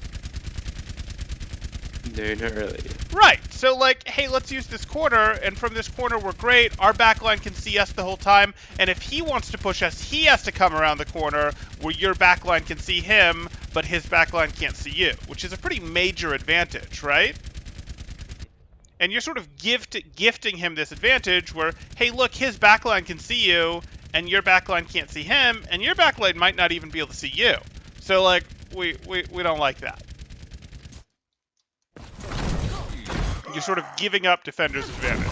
No, not really. Right. So, like, hey, let's use this corner, and from this corner we're great. Our backline can see us the whole time, and if he wants to push us, he has to come around the corner where your backline can see him, but his backline can't see you, which is a pretty major advantage, right? And you're sort of gifting him this advantage where, hey, look, his backline can see you, and your backline can't see him, and your backline might not even be able to see you. So, like, we don't like that. You're sort of giving up defender's advantage.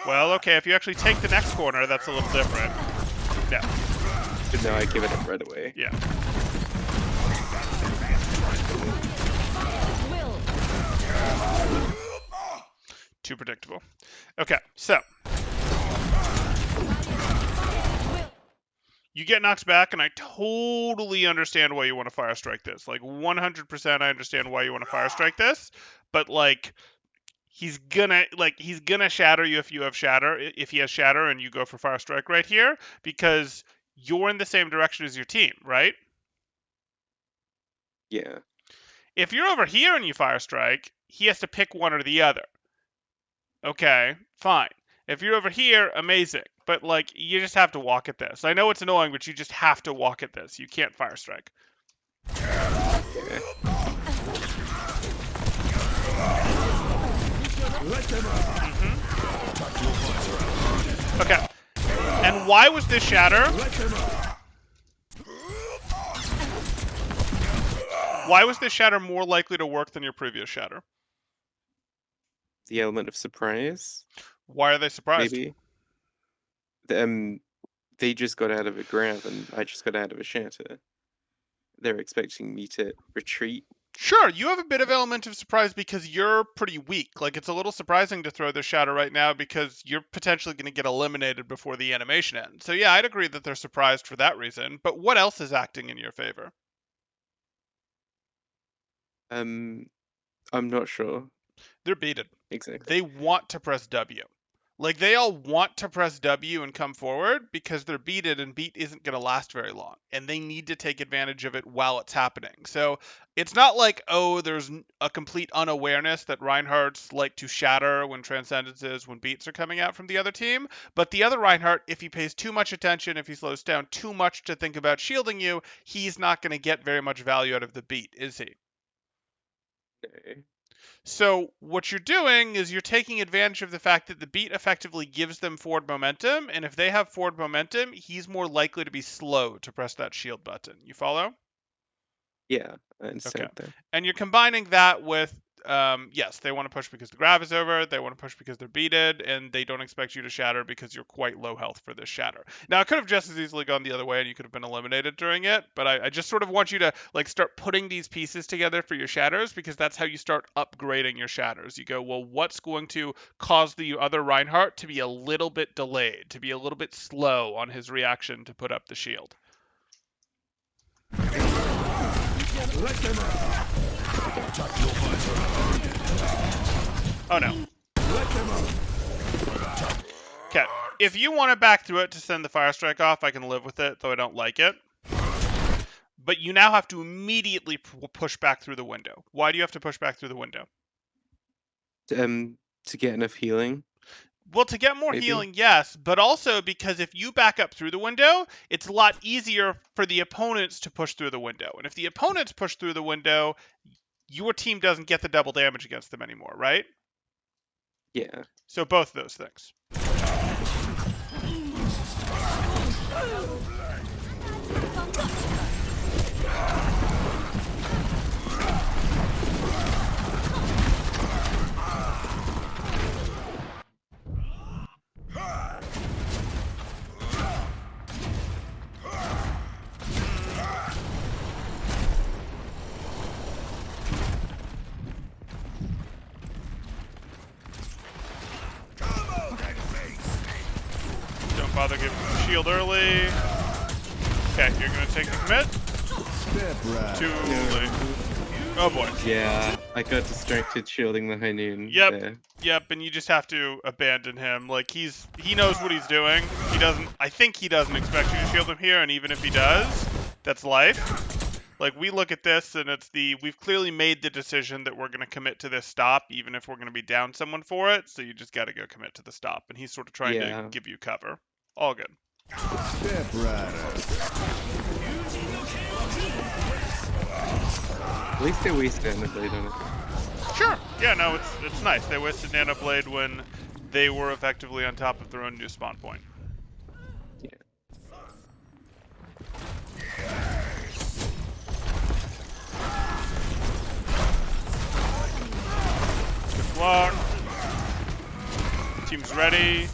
Well, okay, if you actually take the next corner, that's a little different. No. But no, I give it up right away. Yeah. Too predictable. Okay, so. You get knocked back, and I totally understand why you want to fire strike this. Like, 100% I understand why you want to fire strike this, but, like, he's gonna shatter you if you have shatter, if he has shatter and you go for fire strike right here, because you're in the same direction as your team, right? Yeah. If you're over here and you fire strike, he has to pick one or the other. Okay, fine. If you're over here, amazing. But, like, you just have to walk at this. I know it's annoying, but you just have to walk at this. You can't fire strike. Okay. Okay. And why was this shatter? Why was this shatter more likely to work than your previous shatter? The element of surprise, Why are they surprised? maybe. They just got out of a grab, and I just got out of a shatter. They're expecting me to retreat. Sure, you have a bit of element of surprise because you're pretty weak. Like, it's a little surprising to throw this shatter right now because you're potentially going to get eliminated before the animation ends. So yeah, I'd agree that they're surprised for that reason. But what else is acting in your favor? I'm not sure They're beaten. exactly. They want to press W. Like, they all want to press W and come forward because they're beaten, and beat isn't going to last very long. And they need to take advantage of it while it's happening. So it's not like, oh, there's a complete unawareness that Reinhardt's like to shatter when transcendences, when beats are coming out from the other team. But the other Reinhardt, if he pays too much attention, if he slows down too much to think about shielding you, he's not going to get very much value out of the beat, is he? Okay. So what you're doing is you're taking advantage of the fact that the beat effectively gives them forward momentum, and if they have forward momentum, he's more likely to be slow to press that shield button. You follow? Yeah, I understand Okay. that. And you're combining that with, yes, they want to push because the grab is over, they want to push because they're beated, and they don't expect you to shatter because you're quite low health for this shatter. Now, it could have just as easily gone the other way and you could have been eliminated during it, but I just sort of want you to, like, start putting these pieces together for your shatters, because that's how you start upgrading your shatters. You go, well, what's going to cause the other Reinhardt to be a little bit delayed, to be a little bit slow on his reaction to put up the shield? Oh no. Okay, if you want to back through it to send the fire strike off, I can live with it, though I don't like it. But you now have to immediately push back through the window. Why do you have to push back through the window? To get enough healing. Well, to get more Maybe. healing, yes, but also because if you back up through the window, it's a lot easier for the opponents to push through the window. And if the opponents push through the window, your team doesn't get the double damage against them anymore, right? Yeah. So both of those things. Don't bother giving the shield early. Okay, you're gonna take the commit. Step right. Too late. Oh boy. Yeah, I got distracted shielding the high noon. Yep. There. Yep, and you just have to abandon him. Like, he knows what he's doing. I think he doesn't expect you to shield him here, and even if he does, that's life. Like, we look at this and we've clearly made the decision that we're going to commit to this stop, even if we're going to be down someone for it. So you just got to go commit to the stop. And he's sort of trying to Yeah. give you cover. All good. Step right up. At least they wasted Nano Blade on it. Sure. Yeah, no, it's nice. They wasted Nano Blade when they were effectively on top of their own new spawn point. Yeah. Good block. Team's ready.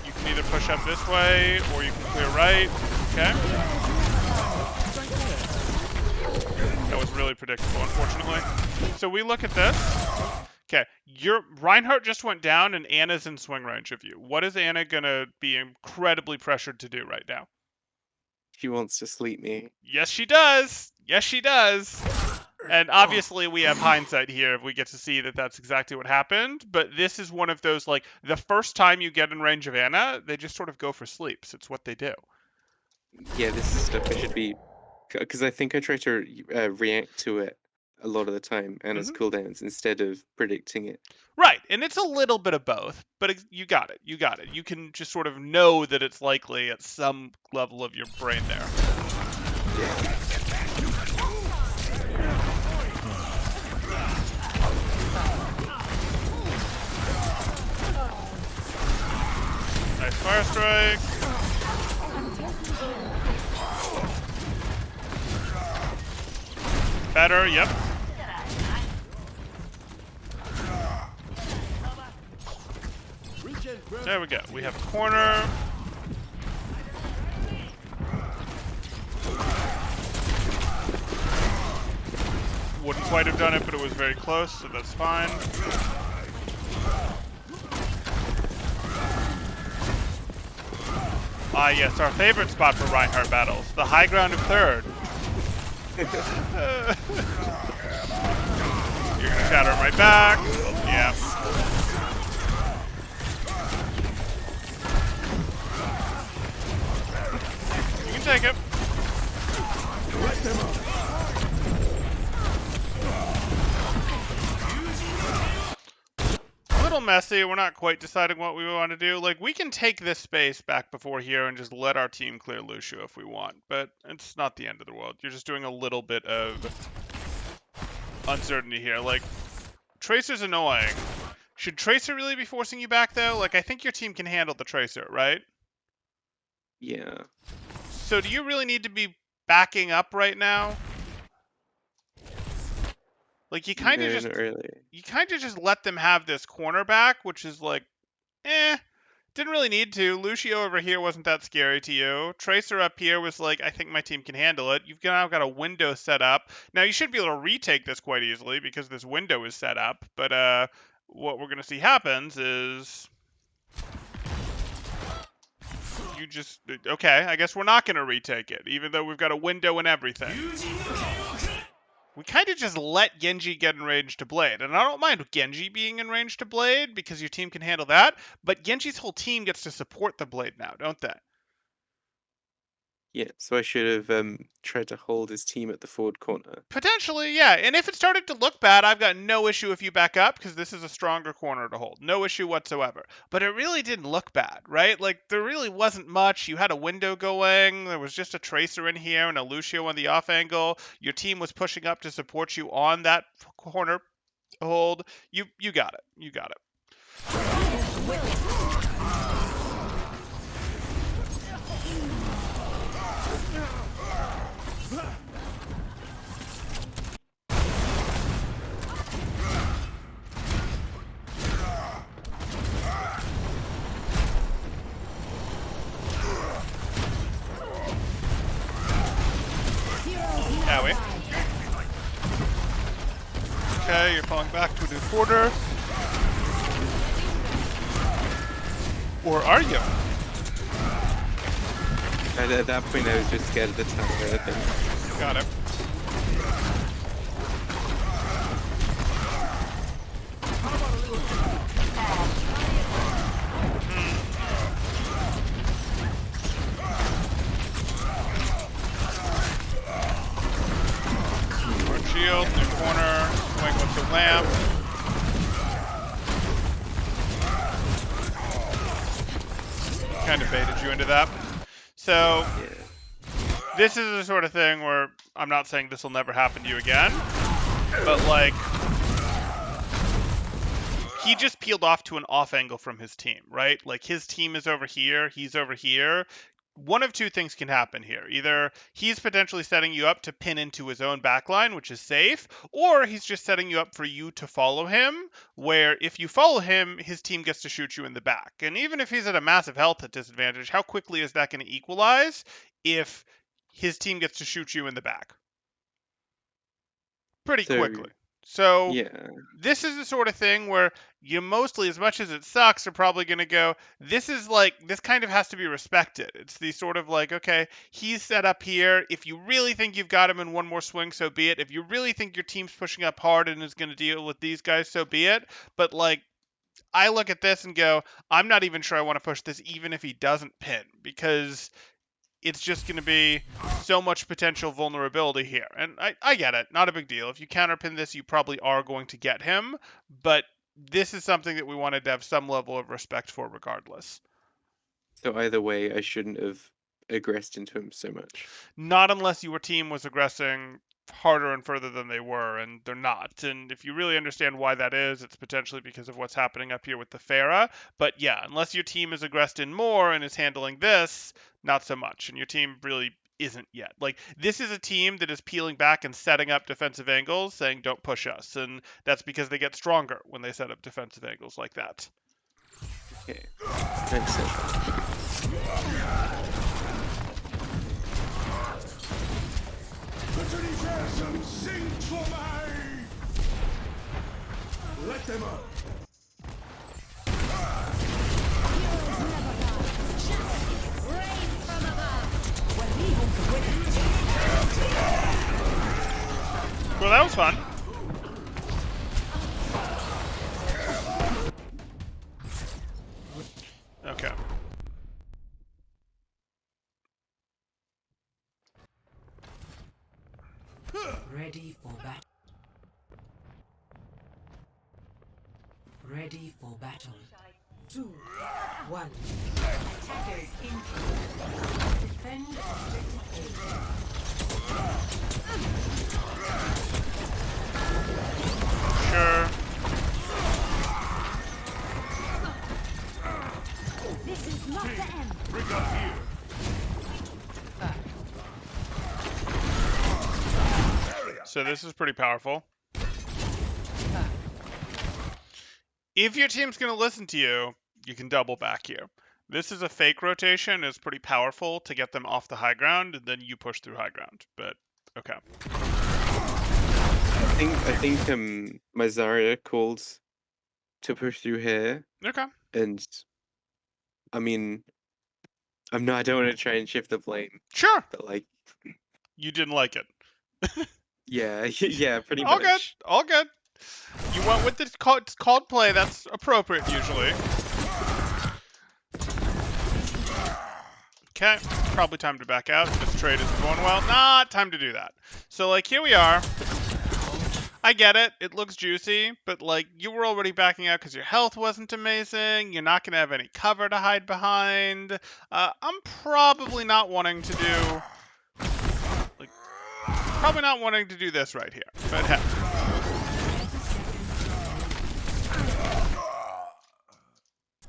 You can either push up this way or you can clear right. Okay. That was really predictable, unfortunately. So we look at this. Okay, Reinhardt just went down and Anna's in swing range of you. What is Anna gonna be incredibly pressured to do right now? She wants to sleep me. Yes, she does. Yes, she does. And obviously we have hindsight here if we get to see that that's exactly what happened. But this is one of those, like, the first time you get in range of Anna, they just sort of go for sleeps. It's what they do. Yeah, this is stuff I should be... Because I think I try to react to it a lot of the time, and its cooldowns, instead of predicting it. Right, and it's a little bit of both, but you got it. You got it. You can just sort of know that it's likely at some level of your brain there. Yeah. Nice fire strike. Better, yep. There we go. We have a corner. Wouldn't quite have done it, but it was very close, so that's fine. Ah, yes, our favorite spot for Reinhardt battles. The high ground of third. You're gonna shatter him right back. Yeah. You can take it. A little messy. We're not quite deciding what we want to do. Like, we can take this space back before here and just let our team clear Lucio if we want, but it's not the end of the world. You're just doing a little bit of uncertainty here. Like, Tracer's annoying. Should Tracer really be forcing you back, though? Like, I think your team can handle the Tracer, right? Yeah. So do you really need to be backing up right now? Like, you kind of No, just... not really. You kind of just let them have this corner back, which is like, didn't really need to. Lucio over here wasn't that scary to you. Tracer up here was like, I think my team can handle it. You've now got a window set up. Now, you should be able to retake this quite easily because this window is set up. But what we're going to see happens is... You just... Okay, I guess we're not going to retake it, even though we've got a window and everything. We kind of just let Genji get in range to Blade. And I don't mind Genji being in range to Blade because your team can handle that. But Genji's whole team gets to support the Blade now, don't they? Yeah, so I should have tried to hold his team at the forward corner. Potentially, yeah. And if it started to look bad, I've got no issue if you back up because this is a stronger corner to hold. No issue whatsoever. But it really didn't look bad, right? Like, there really wasn't much. You had a window going. There was just a Tracer in here and a Lucio on the off angle. Your team was pushing up to support you on that corner hold. You got it. You got it. Are we? Okay, you're falling back to a new quarter. Or are you? At that point, I was just scared of the tower, I think. Got it. shield, new corner, swing with the lamp. Kind of baited you into that. So this is the sort of thing where I'm not saying this will never happen to you again, but like he just peeled off to an off angle from his team, right? Like his team is over here, he's over here. One of two things can happen here. Either he's potentially setting you up to pin into his own backline, which is safe, or he's just setting you up for you to follow him, where if you follow him, his team gets to shoot you in the back. And even if he's at a massive health disadvantage, how quickly is that going to equalize if his team gets to shoot you in the back? Pretty So quickly. So yeah. this is the sort of thing where you mostly, as much as it sucks, are probably going to go, this is like, this kind of has to be respected. It's the sort of like, okay, he's set up here. If you really think you've got him in one more swing, so be it. If you really think your team's pushing up hard and is going to deal with these guys, so be it. But like, I look at this and go, I'm not even sure I want to push this even if he doesn't pin, because it's just going to be so much potential vulnerability here. And I get it. Not a big deal. If you counterpin this, you probably are going to get him. But this is something that we wanted to have some level of respect for regardless. So either way, I shouldn't have aggressed into him so much. Not unless your team was aggressing harder and further than they were, and they're not. And if you really understand why that is, it's potentially because of what's happening up here with the Pharah. But yeah, unless your team is aggressed in more and is handling this, not so much. And your team really isn't yet. Like, this is a team that is peeling back and setting up defensive angles, saying don't push us. And that's because they get stronger when they set up defensive angles like that. Okay. Makes sense. Sing for me! Let them up! Well, that was fun. Okay. Ready for battle. Ready for battle. 2, 1. Attackers incoming. Defend objective Sure. This is not the end. Bring up here! So this is pretty powerful. If your team's going to listen to you, you can double back here. This is a fake rotation. It's pretty powerful to get them off the high ground, and then you push through high ground. But, okay. I think my Zarya called to push through here, Okay. and I mean, I don't want to try and shift the blame, Sure. but like, You didn't like it. yeah, yeah, pretty All much. good. All good. You went with the called play. That's appropriate usually. Okay. Probably time to back out. This trade isn't going well. Not time to do that. So, like, here we are. I get it. It looks juicy, but, like, you were already backing out because your health wasn't amazing. You're not going to have any cover to hide behind. I'm probably not wanting to do... Probably not wanting to do this right here, but heck.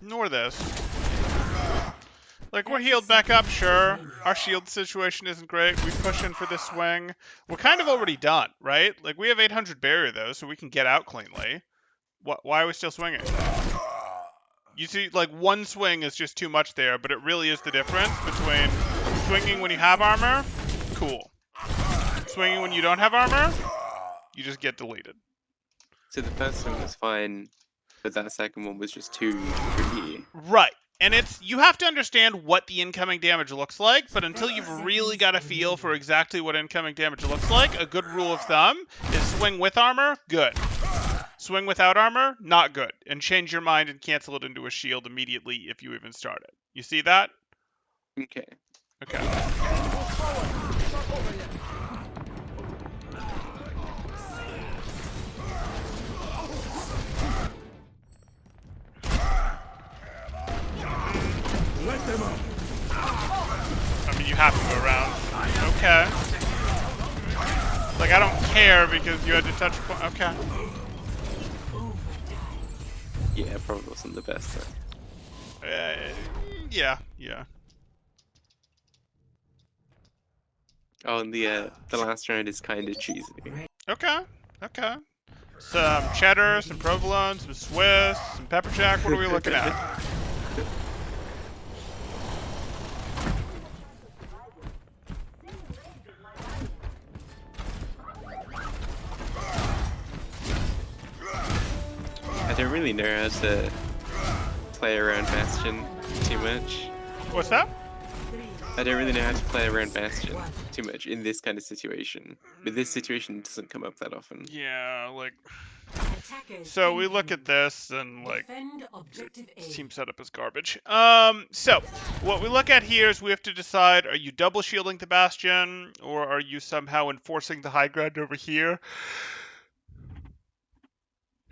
Nor this. Like, we're healed back up, sure. Our shield situation isn't great. We push in for this swing. We're kind of already done, right? Like, we have 800 barrier, though, so we can get out cleanly. Why are we still swinging? You see, like, one swing is just too much there, but it really is the difference between swinging when you have armor, cool. Swinging when you don't have armor, you just get deleted. So the first one was fine, but that second one was just too tricky. Right. And you have to understand what the incoming damage looks like, but until you've really got a feel for exactly what incoming damage looks like, a good rule of thumb is swing with armor, good. Swing without armor, not good. And change your mind and cancel it into a shield immediately if you even start it. You see that? Okay. Okay. have to go around. Okay. Like, I don't care because you had to touch point. Okay. Yeah, it probably wasn't the best then. Yeah. Oh, and the last round is kind of cheesy. Okay. Some cheddar, some provolone, some Swiss, some pepper jack. What are we looking at? I don't really know how to play around Bastion too much. What's that? I don't really know how to play around Bastion too much in this kind of situation. But this situation doesn't come up that often. Yeah, like, Attackers so we look at incoming. this and like, Defend objective A. team setup is garbage. So what we look at here is we have to decide: are you double shielding the Bastion, or are you somehow enforcing the high ground over here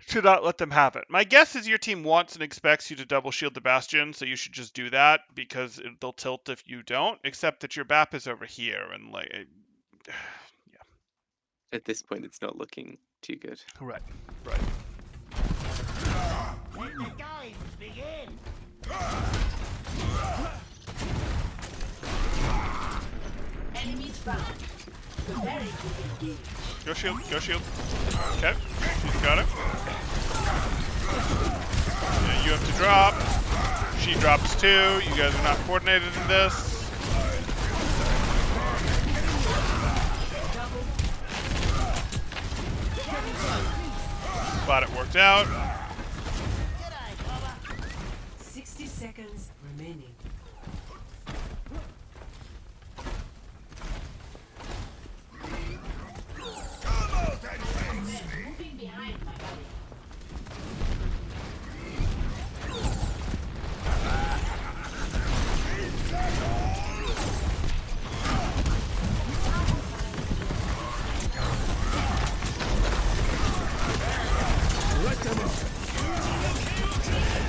to not let them have it? My guess is your team wants and expects you to double shield the Bastion, so you should just do that because they'll tilt if you don't. Except that your BAP is over here, and like, At this point, it's not looking too good. right. Let the games begin. Enemies found. Very good engage. Go shield. Okay, she's got it. Yeah, you have to drop. She drops too. You guys are not coordinated in this. Glad it worked out. 60 seconds remaining.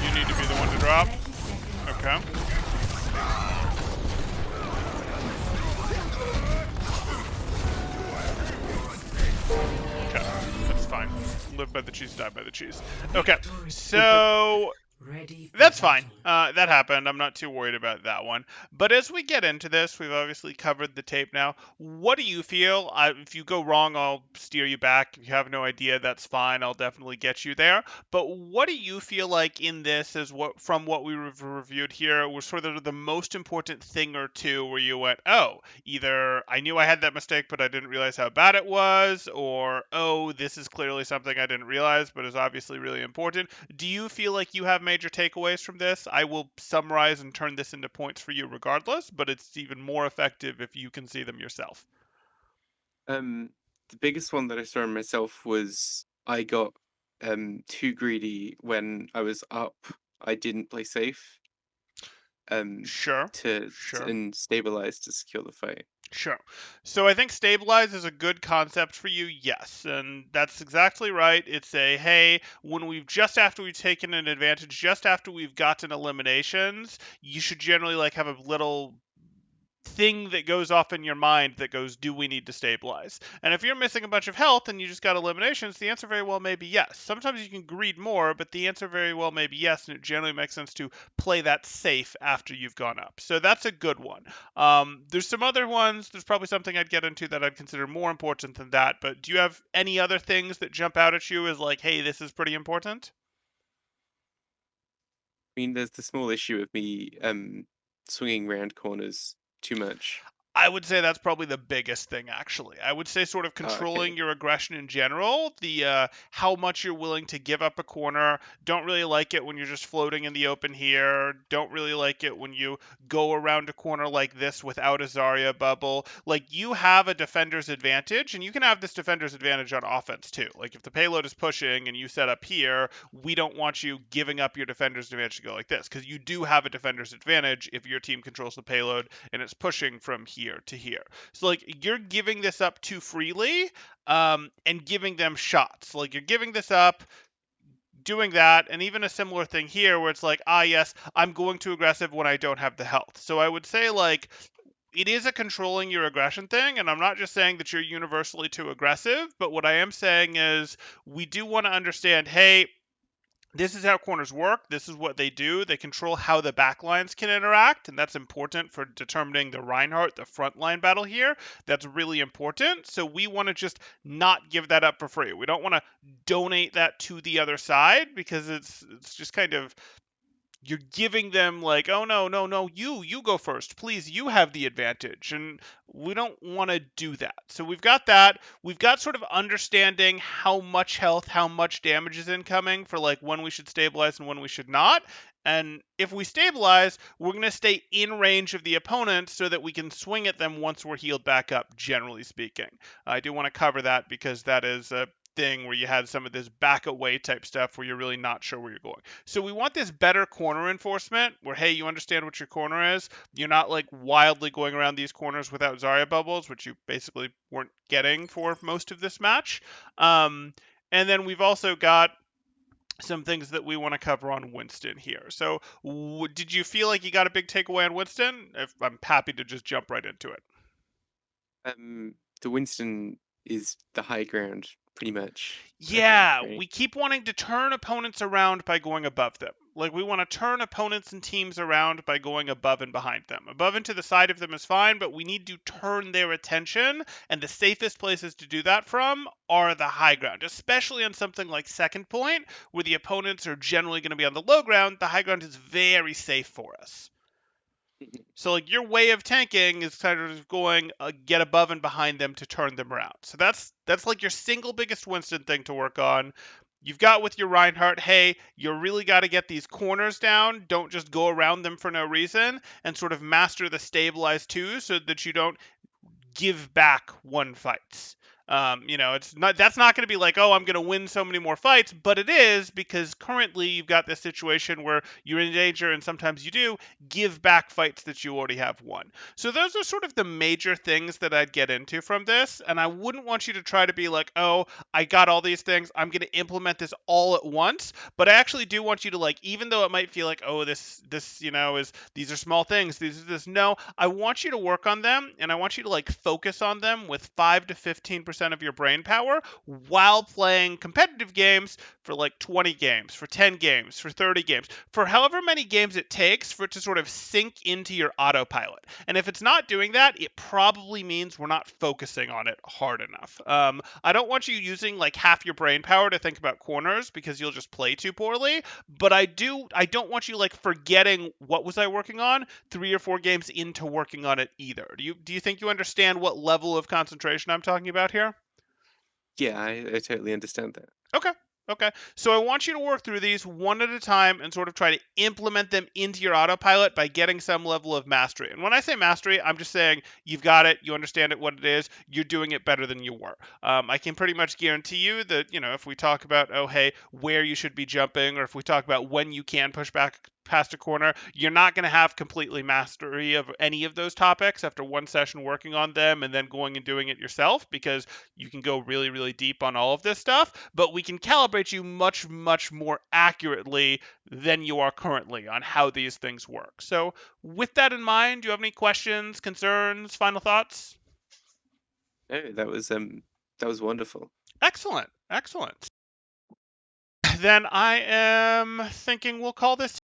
You need to be the one to drop. Okay. Okay, that's fine. Live by the cheese, die by the cheese. Okay, so Ready for that's fine. battle. That happened. I'm not too worried about that one. But as we get into this, we've obviously covered the tape now. What do you feel? If you go wrong, I'll steer you back. If you have no idea, that's fine. I'll definitely get you there. But what do you feel like in this is what from what we reviewed here was sort of the most important thing or two where you went, oh, either I knew I had that mistake, but I didn't realize how bad it was, or oh, this is clearly something I didn't realize, but is obviously really important. Do you feel like you have major takeaways from this? I will summarize and turn this into points for you regardless, but it's even more effective if you can see them yourself. The biggest one that I saw in myself was I got too greedy when I was up. I didn't play safe Sure. and stabilize to secure the fight. Sure. So I think stabilize is a good concept for you, yes. And that's exactly right. It's a, hey, when just after we've taken an advantage, just after we've gotten eliminations, you should generally like have a little thing that goes off in your mind that goes, do we need to stabilize? And if you're missing a bunch of health and you just got eliminations, the answer very well may be yes. Sometimes you can greed more, but the answer very well may be yes, and it generally makes sense to play that safe after you've gone up. So that's a good one. There's some other ones. There's probably something I'd get into that I'd consider more important than that, but do you have any other things that jump out at you as like, hey, this is pretty important? I mean, there's the small issue of me swinging round corners too much. I would say that's probably the biggest thing, actually. I would say sort of Okay. controlling your aggression in general, the how much you're willing to give up a corner. Don't really like it when you're just floating in the open here. Don't really like it when you go around a corner like this without a Zarya bubble. Like, you have a defender's advantage, and you can have this defender's advantage on offense, too. Like, if the payload is pushing and you set up here, we don't want you giving up your defender's advantage to go like this, because you do have a defender's advantage if your team controls the payload and it's pushing from here to here. So like, you're giving this up too freely, and giving them shots. Like, you're giving this up, doing that, and even a similar thing here where it's like, yes, I'm going too aggressive when I don't have the health. So I would say, like, it is a controlling your aggression thing, and I'm not just saying that you're universally too aggressive, but what I am saying is we do want to understand, hey, this is how corners work. This is what they do. They control how the backlines can interact, and that's important for determining the Reinhardt, the frontline battle here. That's really important. So we want to just not give that up for free. We don't want to donate that to the other side because it's just kind of you're giving them like, oh no, no, no, you go first, please, you have the advantage, and we don't want to do that. So we've got that. We've got sort of understanding how much health, how much damage is incoming for like when we should stabilize and when we should not. And if we stabilize, we're going to stay in range of the opponent so that we can swing at them once we're healed back up, generally speaking. I do want to cover that because that is a thing where you had some of this back away type stuff where you're really not sure where you're going. So we want this better corner enforcement where, hey, you understand what your corner is. You're not like wildly going around these corners without Zarya bubbles, which you basically weren't getting for most of this match. And then we've also got some things that we want to cover on Winston here. So did you feel like you got a big takeaway on Winston? If I'm happy to just jump right into it. The Winston is the high ground, pretty much. I think, Yeah, right? we keep wanting to turn opponents around by going above them. Like we want to turn opponents and teams around by going above and behind them. Above and to the side of them is fine, but we need to turn their attention, and the safest places to do that from are the high ground, especially on something like second point, where the opponents are generally going to be on the low ground. The high ground is very safe for us. So like your way of tanking is kind of going get above and behind them to turn them around. So that's like your single biggest Winston thing to work on. You've got with your Reinhardt, hey, you really got to get these corners down. Don't just go around them for no reason, and sort of master the stabilize too, so that you don't give back one fights. It's not that's not going to be like, oh, I'm going to win so many more fights, but it is because currently you've got this situation where you're in danger, and sometimes you do give back fights that you already have won. So those are sort of the major things that I'd get into from this, and I wouldn't want you to try to be like, oh, I got all these things, I'm going to implement this all at once. But I actually do want you to like, even though it might feel like, oh, this is these are small things, these are this. No, I want you to work on them, and I want you to like focus on them with 5 to 15% of your brain power while playing competitive games for like 20 games, for 10 games, for 30 games, for however many games it takes for it to sort of sink into your autopilot. And if it's not doing that, it probably means we're not focusing on it hard enough. I don't want you using like half your brain power to think about corners because you'll just play too poorly, but I don't want you like forgetting what was I working on 3 or 4 games into working on it either. Do you think you understand what level of concentration I'm talking about here? Yeah, I totally understand that. Okay. Okay. So I want you to work through these one at a time and sort of try to implement them into your autopilot by getting some level of mastery. And when I say mastery, I'm just saying you've got it, you understand it, what it is, you're doing it better than you were. I can pretty much guarantee you that, if we talk about, oh, hey, where you should be jumping, or if we talk about when you can push back past a corner, you're not going to have completely mastery of any of those topics after one session working on them and then going and doing it yourself, because you can go really, really deep on all of this stuff, but we can calibrate you much, much more accurately than you are currently on how these things work. So with that in mind, do you have any questions, concerns, final thoughts? No, that was wonderful. Excellent. Excellent. Then I am thinking we'll call this